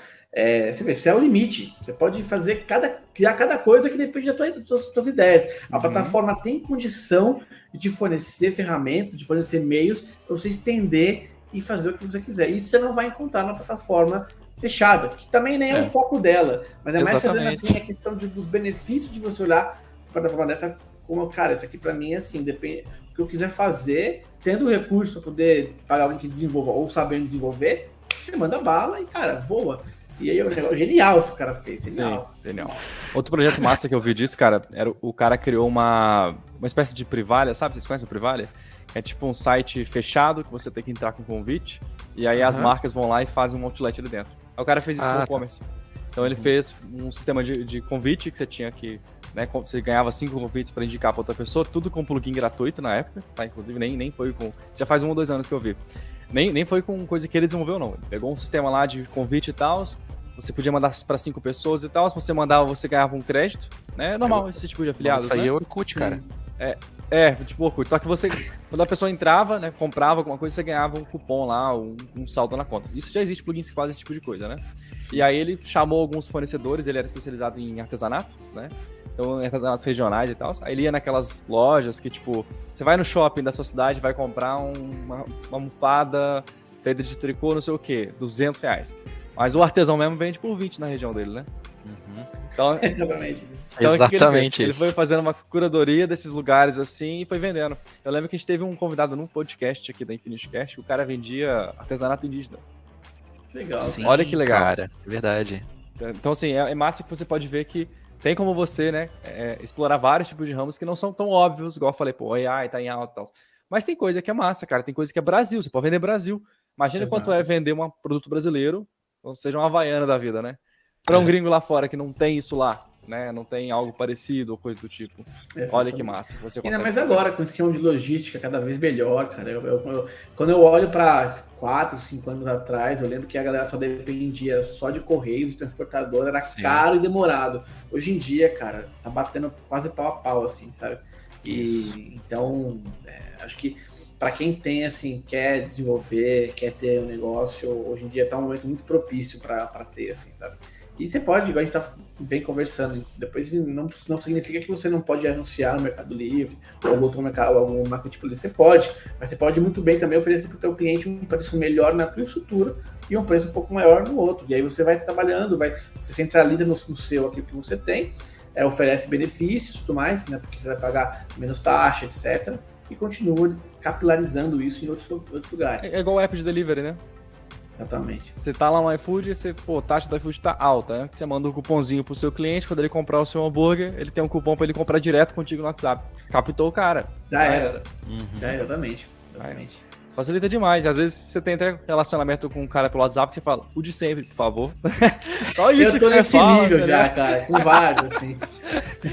você vê, é o limite. Você pode fazer criar cada coisa que depende das suas ideias. A plataforma tem condição de te fornecer ferramentas, de fornecer meios para você estender e fazer o que você quiser. Isso você não vai encontrar na plataforma fechada, que também nem é o foco dela, mas é mais fazendo assim a questão dos benefícios de você olhar a plataforma dessa como, cara, isso aqui para mim é assim, depende do que eu quiser fazer, tendo o recurso para poder pagar alguém que desenvolva ou sabendo desenvolver, você manda bala e, cara, voa. E aí é um negócio genial isso que o cara fez, genial. Sim, genial. Outro projeto massa que eu vi disso, cara, o cara criou uma espécie de Privalia, sabe? Vocês conhecem o Privalia? É tipo um site fechado que você tem que entrar com convite, e aí as marcas vão lá e fazem um outlet ali dentro. Aí o cara fez isso com o e-commerce. Então ele fez um sistema de convite que você tinha que, né, você ganhava 5 convites para indicar para outra pessoa, tudo com plugin gratuito na época, tá? Inclusive nem foi com... Já faz 1 ou 2 anos que eu vi. Nem foi com coisa que ele desenvolveu, não. Ele pegou um sistema lá de convite e tal, você podia mandar para 5 pessoas e tal, se você mandava, você ganhava um crédito, né? É normal esse tipo de afiliados, isso aí é Orkut, cara. Tipo Orkut. Só que quando a pessoa entrava, né, comprava alguma coisa, você ganhava um cupom lá, um saldo na conta. Isso já existe plugins que fazem esse tipo de coisa, né? E aí ele chamou alguns fornecedores, ele era especializado em artesanato, né? Então, em artesanatos regionais e tal. Aí ele ia naquelas lojas que, tipo, você vai no shopping da sua cidade, vai comprar uma almofada feita de tricô, não sei o quê, R$200. Mas o artesão mesmo vende por 20 na região dele, né? Então, exatamente ele foi fazendo uma curadoria desses lugares assim e foi vendendo. Eu lembro que a gente teve um convidado num podcast aqui da Infinity Cast, o cara vendia artesanato indígena. Legal. Sim, olha que legal. Cara, é verdade. Então, assim, é massa que você pode ver que tem como você, né, explorar vários tipos de ramos que não são tão óbvios, igual eu falei, pô, AI tá em alta e tal. Mas tem coisa que é massa, cara. Tem coisa que é Brasil, você pode vender Brasil. Imagina quanto é vender um produto brasileiro, ou seja, uma Havaiana da vida, né? Para um gringo lá fora que não tem isso lá, né? Não tem algo parecido ou coisa do tipo. Exatamente. Olha que massa. Você consegue ainda mais agora, com o esquema de logística cada vez melhor, cara. Quando eu olho para 4, 5 anos atrás, eu lembro que a galera só dependia só de correios, transportador, era caro e demorado. Hoje em dia, cara, tá batendo quase pau a pau, assim, sabe? Então, acho que para quem tem, assim, quer desenvolver, quer ter um negócio, hoje em dia tá um momento muito propício para ter, assim, sabe? E você pode, igual a gente tá bem conversando, depois não significa que você não pode anunciar no Mercado Livre ou outro mercado, algum marketplace, você pode, mas você pode muito bem também oferecer para o teu cliente um preço melhor na tua estrutura e um preço um pouco maior no outro. E aí você vai trabalhando, você centraliza no seu aquilo que você tem, oferece benefícios e tudo mais, né, porque você vai pagar menos taxa, etc. E continua capilarizando isso em outros lugares. É igual o app de delivery, né? Exatamente. Você tá lá no iFood e a taxa do iFood tá alta, né? Você manda um cupomzinho pro seu cliente, quando ele comprar o seu hambúrguer, ele tem um cupom pra ele comprar direto contigo no WhatsApp. Captou o cara. Já era. Exatamente. Facilita demais. Às vezes você tem até relacionamento com um cara pelo WhatsApp, você fala, o de sempre, por favor. Só isso que você fala. Nível já, cara, com vários, assim.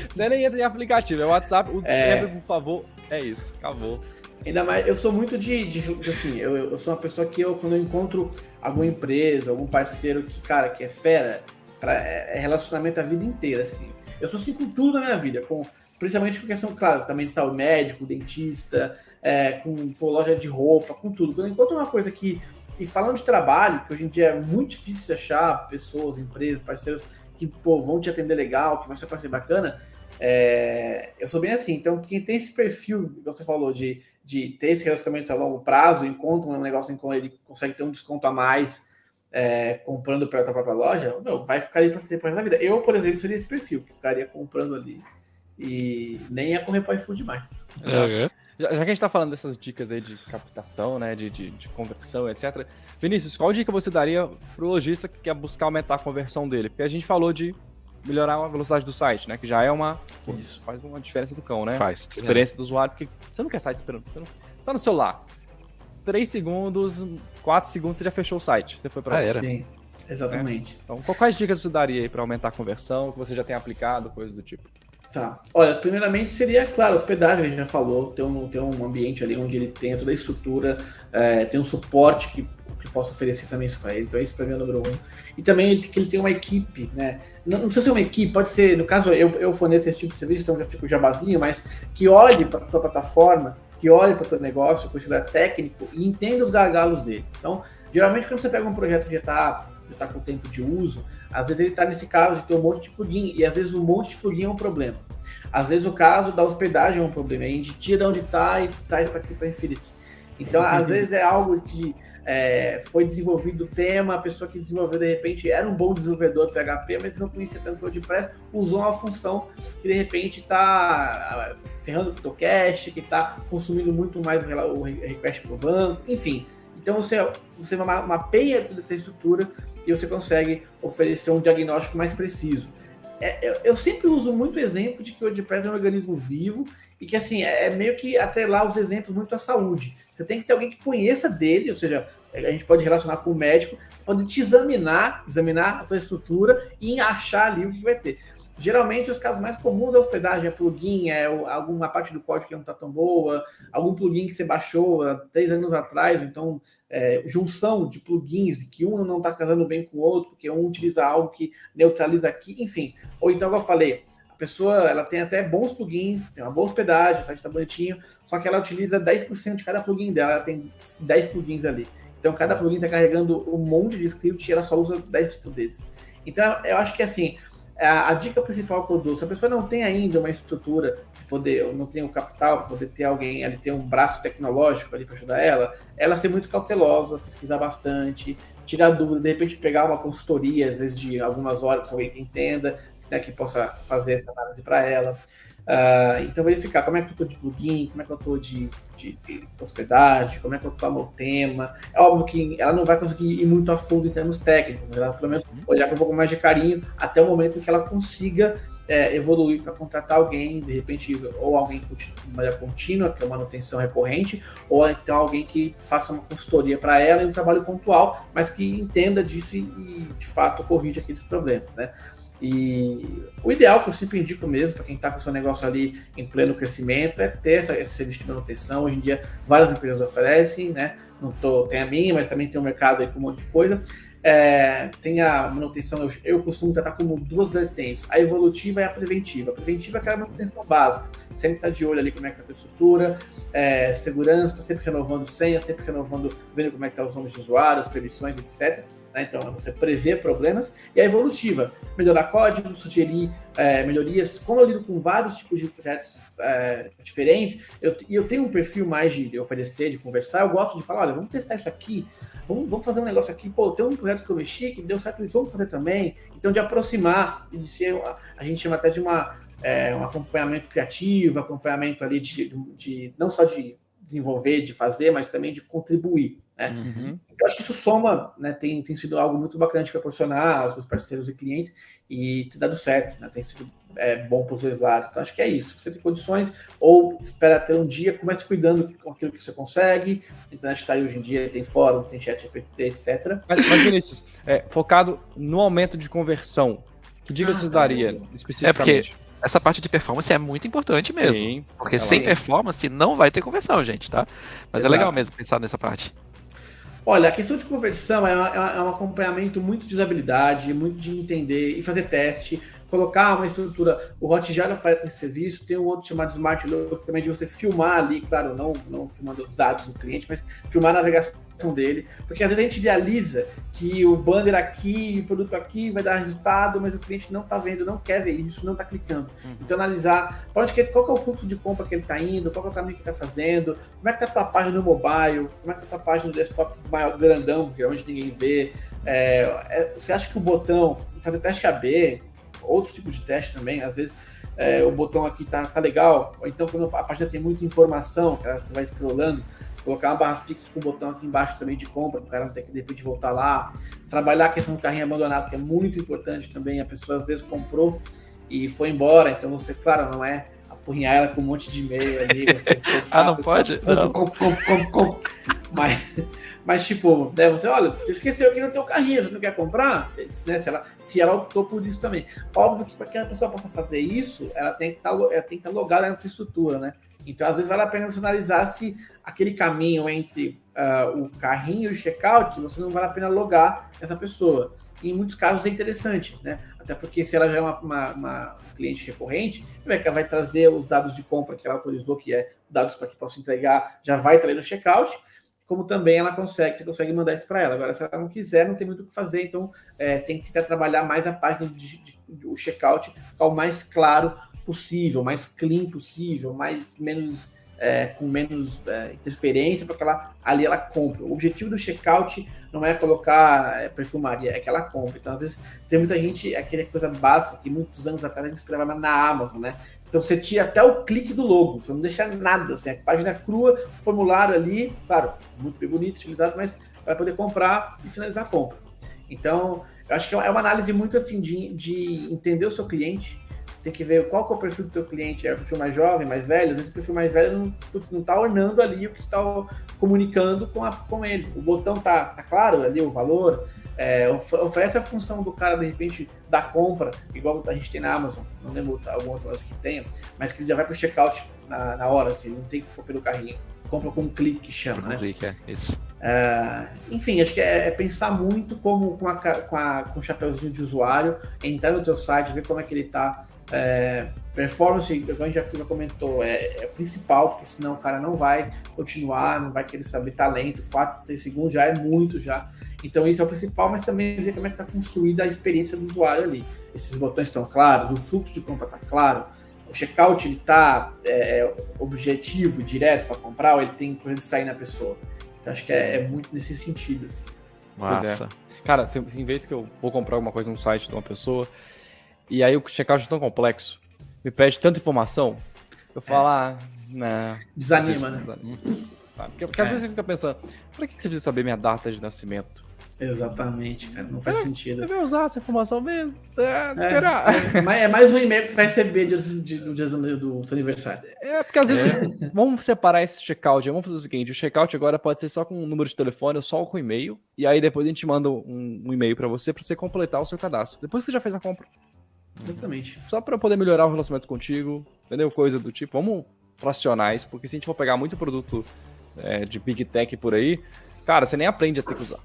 Você nem entra em aplicativo, é o WhatsApp, o de sempre, por favor. É isso, acabou. Ainda mais, eu sou muito assim, eu sou uma pessoa que quando eu encontro alguma empresa, algum parceiro que é fera, é relacionamento a vida inteira, assim. Eu sou assim com tudo na minha vida, principalmente com questão, claro, também de saúde, médico, dentista, com loja de roupa, com tudo. Quando eu encontro uma coisa e falando de trabalho, que hoje em dia é muito difícil achar pessoas, empresas, parceiros que, vão te atender legal, que vai ser parceiro bacana, eu sou bem assim. Então, quem tem esse perfil, que você falou, de ter esse relacionamento a longo prazo, encontra um negócio em que ele consegue ter um desconto a mais comprando para a própria loja, vai ficar ali para você por resto da vida. Eu, por exemplo, seria esse perfil, que ficaria comprando ali e nem ia correr para iFood mais. Já que a gente tá falando dessas dicas aí de captação, né, de conversão, etc. Vinícius, qual dica você daria pro lojista que quer buscar aumentar a conversão dele? Porque a gente falou de melhorar a velocidade do site, né, que já é isso faz uma diferença do cão, né? Faz. Experiência do usuário, porque você não quer site esperando, você tá no celular. 3 segundos, 4 segundos, você já fechou o site. Você foi pra era. Sim, exatamente. Então, quais dicas você daria aí para aumentar a conversão, que você já tem aplicado, coisas do tipo? Tá. Olha, primeiramente seria, claro, hospedagem, a gente já falou, ter um ambiente ali onde ele tenha toda a estrutura, tem um suporte que possa oferecer também isso para ele. Então, esse para mim é o número 1. E também que ele tenha uma equipe, né? Não precisa ser uma equipe, pode ser, no caso, eu forneço esse tipo de serviço, então já fico jabazinho, mas que olhe para a tua plataforma, que olhe para o teu negócio, com esse técnico e entenda os gargalos dele. Então, geralmente, quando você pega um projeto que já está com tempo de uso, às vezes ele está nesse caso de ter um monte de plugin, e às vezes um monte de plugin é um problema. Às vezes o caso da hospedagem é um problema, a gente tira onde está e traz para aqui para Infinity. Então, às vezes é algo que foi desenvolvido o tema, a pessoa que desenvolveu, de repente, era um bom desenvolvedor PHP, mas não conhecia tanto o WordPress, usou uma função que, de repente, está ferrando com o teu cache, que está consumindo muito mais o request para o banco, enfim. Então, você mapeia toda essa estrutura e você consegue oferecer um diagnóstico mais preciso. Eu sempre uso muito exemplo de que o WordPress é um organismo vivo e que, assim, é meio que atrelar os exemplos muito à saúde. Você tem que ter alguém que conheça dele, ou seja, a gente pode relacionar com o médico, pode te examinar a tua estrutura e achar ali o que vai ter. Geralmente, os casos mais comuns é hospedagem, é plugin, alguma parte do código que não está tão boa, algum plugin que você baixou há 3 anos atrás, então junção de plugins, que um não está casando bem com o outro, porque um utiliza algo que neutraliza aqui, enfim. Ou então, como eu falei, a pessoa ela tem até bons plugins, tem uma boa hospedagem, o site está bonitinho, só que ela utiliza 10% de cada plugin dela, ela tem 10 plugins ali. Então, cada plugin está carregando um monte de script e ela só usa 10% deles. Então, eu acho que, assim, a dica principal que eu dou, se a pessoa não tem ainda uma estrutura de poder, não tem o capital para poder ter alguém ali, ter um braço tecnológico ali para ajudar ela ser muito cautelosa, pesquisar bastante, tirar dúvida, de repente pegar uma consultoria, às vezes de algumas horas, com alguém que entenda, né, que possa fazer essa análise para ela. Então, verificar como é que eu estou de plugin, como é que eu estou de hospedagem, como é que eu estou no tema. É óbvio que ela não vai conseguir ir muito a fundo em termos técnicos, mas ela pelo menos olhar com um pouco mais de carinho até o momento em que ela consiga evoluir para contratar alguém, de repente, ou alguém de maneira contínua, que é uma manutenção recorrente, ou então alguém que faça uma consultoria para ela e um trabalho pontual, mas que entenda disso e de fato, corrija aqueles problemas, né? E o ideal que eu sempre indico mesmo para quem está com o seu negócio ali em pleno crescimento é ter esse serviço de manutenção. Hoje em dia várias empresas oferecem, né? Tem a minha, mas também tem um mercado aí com um monte de coisa. Tem a manutenção, eu costumo tratar como 2 vertentes, a evolutiva e a preventiva. A preventiva é aquela manutenção básica, sempre está de olho ali como é que está a estrutura, segurança, está sempre renovando senha, sempre renovando, vendo como é que estão os nomes de usuários, permissões, etc. Então, você prever problemas. E a evolutiva, melhorar código, sugerir melhorias. Como eu lido com vários tipos de projetos diferentes, eu tenho um perfil mais de oferecer, de conversar, eu gosto de falar, olha, vamos testar isso aqui, vamos fazer um negócio aqui, pô, tem um projeto que eu mexi, que deu certo, vamos fazer também. Então, de aproximar, de ser, a gente chama até de um acompanhamento criativo, acompanhamento ali de não só de desenvolver, de fazer, mas também de contribuir, né? Uhum. Eu acho que isso soma, né? Tem sido algo muito bacana de proporcionar aos seus parceiros e clientes e tem dado certo, né? Tem sido bom para os dois lados. Então, acho que é isso. Você tem condições ou espera ter um dia, comece cuidando com aquilo que você consegue. A internet está aí hoje em dia, tem fórum, tem chat GPT, etc. Mas Vinícius, focado no aumento de conversão, que dica você daria especificamente? Porque essa parte de performance é muito importante mesmo. Sim, porque sem performance não vai ter conversão, gente, tá? Mas Exato. É legal mesmo pensar nessa parte. Olha, a questão de conversão é um acompanhamento muito de usabilidade, muito de entender e fazer teste, colocar uma estrutura. O Hotjar faz esse serviço, tem um outro chamado Smart Look também, de você filmar ali, claro, não filmando os dados do cliente, mas filmar a navegação dele, porque às vezes a gente idealiza que o banner aqui, o produto aqui vai dar resultado, mas o cliente não está vendo, não quer ver isso, não está clicando. Então analisar qual que é o fluxo de compra que ele está indo, qual que é o caminho que está fazendo, como é que está a tua página no mobile, como é que está a tua página no desktop maior, grandão, que é onde ninguém vê. Você acha que o botão, fazer teste AB, outros tipos de teste também, às vezes o botão aqui tá legal, ou então quando a página tem muita informação, cara, você vai scrollando, colocar uma barra fixa com o botão aqui embaixo também de compra, para o cara não ter que de repente voltar lá, trabalhar a questão do carrinho abandonado, que é muito importante também, a pessoa às vezes comprou e foi embora, então você, claro, não é apurrinhar ela com um monte de e-mail ali, você Ah, não pode? Mas tipo, né, você, olha, você esqueceu aqui no teu carrinho, você não quer comprar? Né, se ela optou por isso também. Óbvio que para que a pessoa possa fazer isso, ela tem que estar logada na infraestrutura, né? Então, às vezes, vale a pena você analisar se aquele caminho entre o carrinho e o checkout, você não vale a pena logar essa pessoa. E, em muitos casos é interessante, né? Até porque se ela já é uma cliente recorrente, ela vai trazer os dados de compra que ela autorizou, que é dados para que possa entregar, já vai estar ali no checkout, como também você consegue mandar isso para ela. Agora, se ela não quiser, não tem muito o que fazer, então tem que tentar trabalhar mais a página do checkout, ficar o mais claro possível, mais clean possível, com menos interferência, para que ela compre. O objetivo do checkout não é colocar perfumaria, é que ela compre. Então, às vezes, tem muita gente, aquela coisa básica, que muitos anos atrás a gente escrevava na Amazon, né? Então, você tira até o clique do logo, você não deixa nada, assim, a página crua, formulário ali, claro, muito bem bonito, utilizado, mas vai poder comprar e finalizar a compra. Então, eu acho que é uma análise muito assim de entender o seu cliente, tem que ver qual que é o perfil do teu cliente, é o perfil mais jovem, mais velho, às vezes o perfil mais velho não está ornando ali o que está comunicando com ele. O botão tá claro ali, o valor, oferece a função do cara, de repente, da compra, igual a gente tem na Amazon, não lembro alguma outra loja que tenha, mas que ele já vai para o checkout na hora, assim, não tem que pôr pelo carrinho. Compra com um clique que chama, né? Clique, isso. Enfim, acho que é pensar muito como com o chapeuzinho de usuário, entrar no teu site, ver como é que ele está. Performance, como a gente já comentou, é o principal, porque senão o cara não vai continuar, não vai querer saber talento, 4, 3 segundos já é muito já. Então isso é o principal, mas também ver como é que está construída a experiência do usuário ali. Esses botões estão claros, o fluxo de compra está claro, o checkout está objetivo, direto para comprar, ou ele tem que distrair na pessoa. Então acho que é muito nesse sentido. Assim. Massa. Cara, tem vezes que eu vou comprar alguma coisa no site de uma pessoa, e aí o checkout é tão complexo, me pede tanta informação, eu falo, não. Desanima, né? Porque às vezes você fica pensando, pra que você precisa saber minha data de nascimento? Exatamente, cara, não faz sentido. Você vai usar essa informação mesmo? Será? É mais um e-mail que você vai receber no dia do seu aniversário. Porque às vezes, vamos separar esse checkout, vamos fazer o seguinte, o checkout agora pode ser só com um número de telefone ou só com e-mail, e aí depois a gente manda um e-mail pra você completar o seu cadastro. Depois que você já fez a compra. Exatamente. Só para poder melhorar o relacionamento contigo, entendeu? Coisa do tipo, vamos fracionar isso, porque se a gente for pegar muito produto de Big Tech por aí, cara, você nem aprende a ter que usar.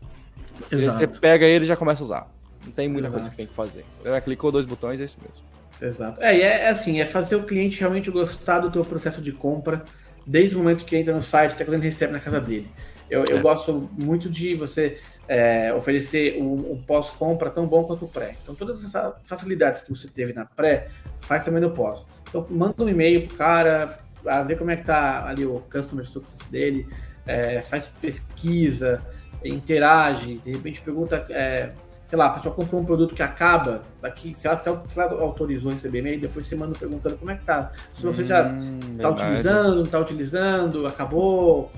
Você pega ele e já começa a usar. Não tem muita coisa que você tem que fazer. Clicou 2 botões, é isso mesmo. Exato. É fazer o cliente realmente gostar do teu processo de compra, desde o momento que entra no site até quando ele recebe na casa dele. Eu gosto muito de você oferecer um pós-compra tão bom quanto o pré. Então, todas essas facilidades que você teve na pré, faz também no pós. Então, manda um e-mail pro cara, ver como é que tá ali o Customer Success dele, faz pesquisa, interage, de repente pergunta, sei lá, a pessoa comprou um produto que acaba, daqui, se ela autorizou receber e-mail, depois você manda perguntando como é que tá. Se você já tá utilizando, não tá utilizando, acabou.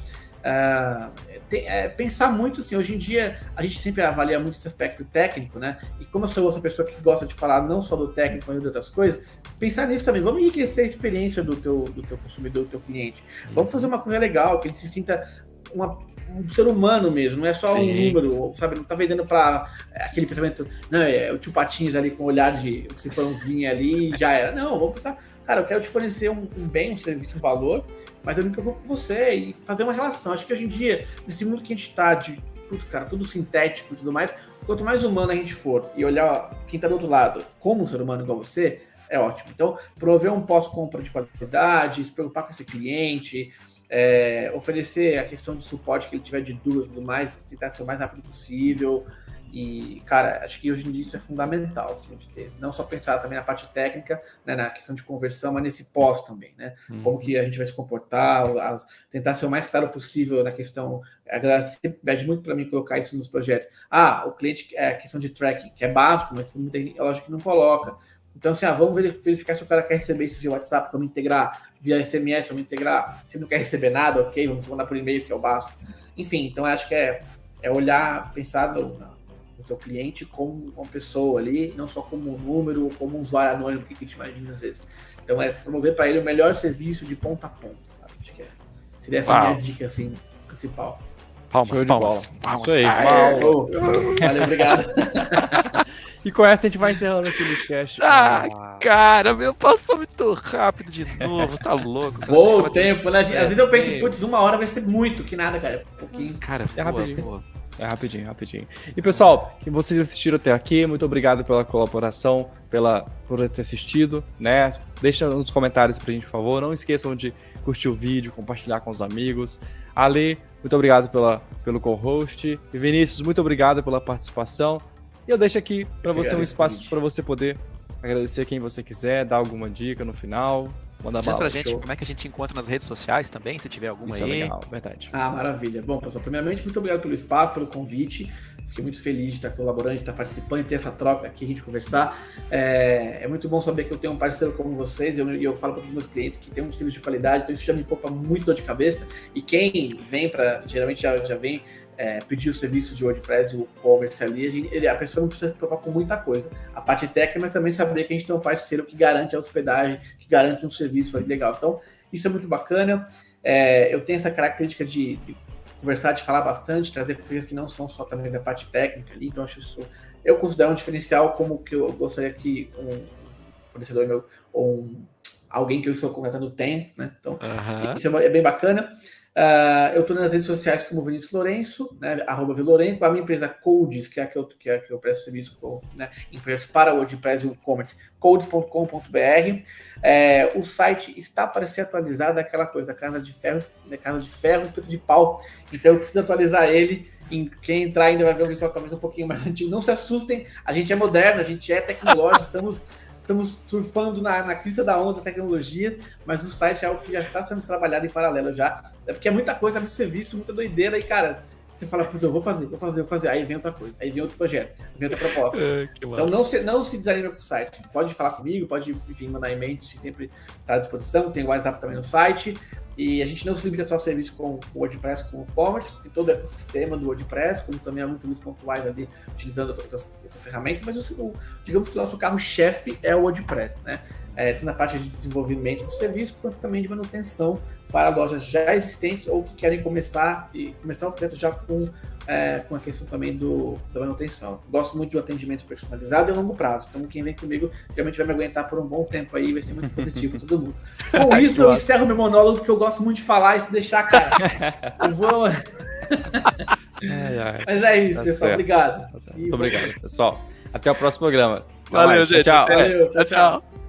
Pensar muito assim, hoje em dia a gente sempre avalia muito esse aspecto técnico, né? E como eu sou essa pessoa que gosta de falar não só do técnico, mas de outras coisas, pensar nisso também. Vamos enriquecer a experiência do teu consumidor, do teu cliente. Vamos fazer uma coisa legal, que ele se sinta um ser humano mesmo, não é só um número, sabe? Não tá vendendo para aquele pensamento, não, o tio Patinhas ali com o olhar de cifrãozinho ali e já era. Não, vamos pensar, cara, eu quero te fornecer um bem, um serviço, um valor, mas eu me preocupo com você e fazer uma relação. Acho que hoje em dia, nesse mundo que a gente tá tudo sintético e tudo mais, quanto mais humano a gente for e olhar quem tá do outro lado como um ser humano igual você, é ótimo. Então, prover um pós-compra de qualidade, se preocupar com esse cliente, oferecer a questão de suporte que ele tiver de dúvidas e tudo mais, tentar ser o mais rápido possível. E, cara, acho que hoje em dia isso é fundamental, assim, de ter. Não só pensar também na parte técnica, né, na questão de conversão, mas nesse pós também, né? Como que a gente vai se comportar, tentar ser o mais claro possível na questão. A galera sempre pede muito para mim colocar isso nos projetos. O cliente, a questão de tracking, que é básico, mas tem muita loja que não coloca. Então, assim, vamos verificar se o cara quer receber isso via WhatsApp, vamos integrar via SMS, vamos integrar. Se não quer receber nada, ok, vamos mandar por e-mail, que é o básico. Enfim, então acho que é olhar, pensar no seu cliente como uma pessoa ali, não só como um número ou como um usuário anônimo que a gente imagina às vezes. Então é promover para ele o melhor serviço de ponta a ponta, sabe? Acho que seria essa a minha dica, assim, principal. Palmas. Isso aí. Valeu, obrigado. E com essa a gente vai encerrando o Filiscast. Cara, passou muito rápido de novo, tá louco. Voa o tempo, né? Às vezes eu penso, putz, 1 hora vai ser muito, que nada, cara. Um pouquinho. Cara, é rapidinho. É rapidinho. E pessoal, que vocês assistiram até aqui, muito obrigado pela colaboração, por ter assistido, né? Deixa nos comentários pra gente, por favor. Não esqueçam de curtir o vídeo, compartilhar com os amigos. Ale, muito obrigado pelo co-host. E Vinícius, muito obrigado pela participação. E eu deixo aqui para você um espaço para você poder agradecer quem você quiser, dar alguma dica no final. Manda diz pra gente como é que a gente encontra nas redes sociais também, se tiver alguma. Isso aí. É legal, verdade. Maravilha. Bom, pessoal, primeiramente, muito obrigado pelo espaço, pelo convite. Fiquei muito feliz de estar colaborando, de estar participando, de ter essa troca aqui, a gente conversar. É muito bom saber que eu tenho um parceiro como vocês, e eu falo para os meus clientes que tem um serviço de qualidade, então isso já me poupa muito dor de cabeça. E quem vem geralmente já vem pedir o serviço de WordPress, o e-commerce ali, a pessoa não precisa se preocupar com muita coisa. A parte técnica, mas também saber que a gente tem um parceiro que garante a hospedagem, que garante um serviço ali legal. Então, isso é muito bacana. Eu tenho essa característica de conversar, de falar bastante, trazer coisas que não são só também da parte técnica ali, então eu considero um diferencial como que eu gostaria que um fornecedor meu, ou alguém que eu estou contratando tem, né? Então, isso é bem bacana. Eu estou nas redes sociais como Vinícius Lourenço, né, @Vilorenco, com a minha empresa Codes, que é a que eu presto serviço com, né, empresas para WordPress e e-commerce, codes.com.br. O site está para ser atualizado, aquela coisa, casa de ferro, espeto de pau, então eu preciso atualizar ele. Quem entrar ainda vai ver um visual talvez um pouquinho mais antigo. Não se assustem, a gente é moderno, a gente é tecnológico, estamos surfando na crista da onda das tecnologias, mas o site é algo que já está sendo trabalhado em paralelo já. É porque é muita coisa, muito serviço, muita doideira, e cara, você fala, putz, eu vou fazer, aí vem outra coisa, aí vem outro projeto, vem outra proposta. Então não se desanime com o site. Pode falar comigo, pode, enfim, mandar e-mail, sempre está à disposição, tem o WhatsApp também no site. E a gente não se limita só ao serviço com o WordPress, com o e-commerce, tem todo o ecossistema do WordPress, como também alguns serviços pontuais ali, utilizando outras ferramentas, mas digamos que o nosso carro-chefe é o WordPress, né? Tanto na parte de desenvolvimento do serviço, quanto também de manutenção para lojas já existentes ou que querem começar o projeto já com a questão também da manutenção. Gosto muito do atendimento personalizado e a longo prazo. Então, quem vem comigo realmente vai me aguentar por um bom tempo aí, vai ser muito positivo para todo mundo. Com isso, eu encerro meu monólogo, porque eu gosto muito de falar e se deixar, cara. Eu vou. Mas é isso, pessoal. Certo. Obrigado. Muito obrigado, pessoal. Até o próximo programa. Valeu, gente. Tchau. Valeu, tchau.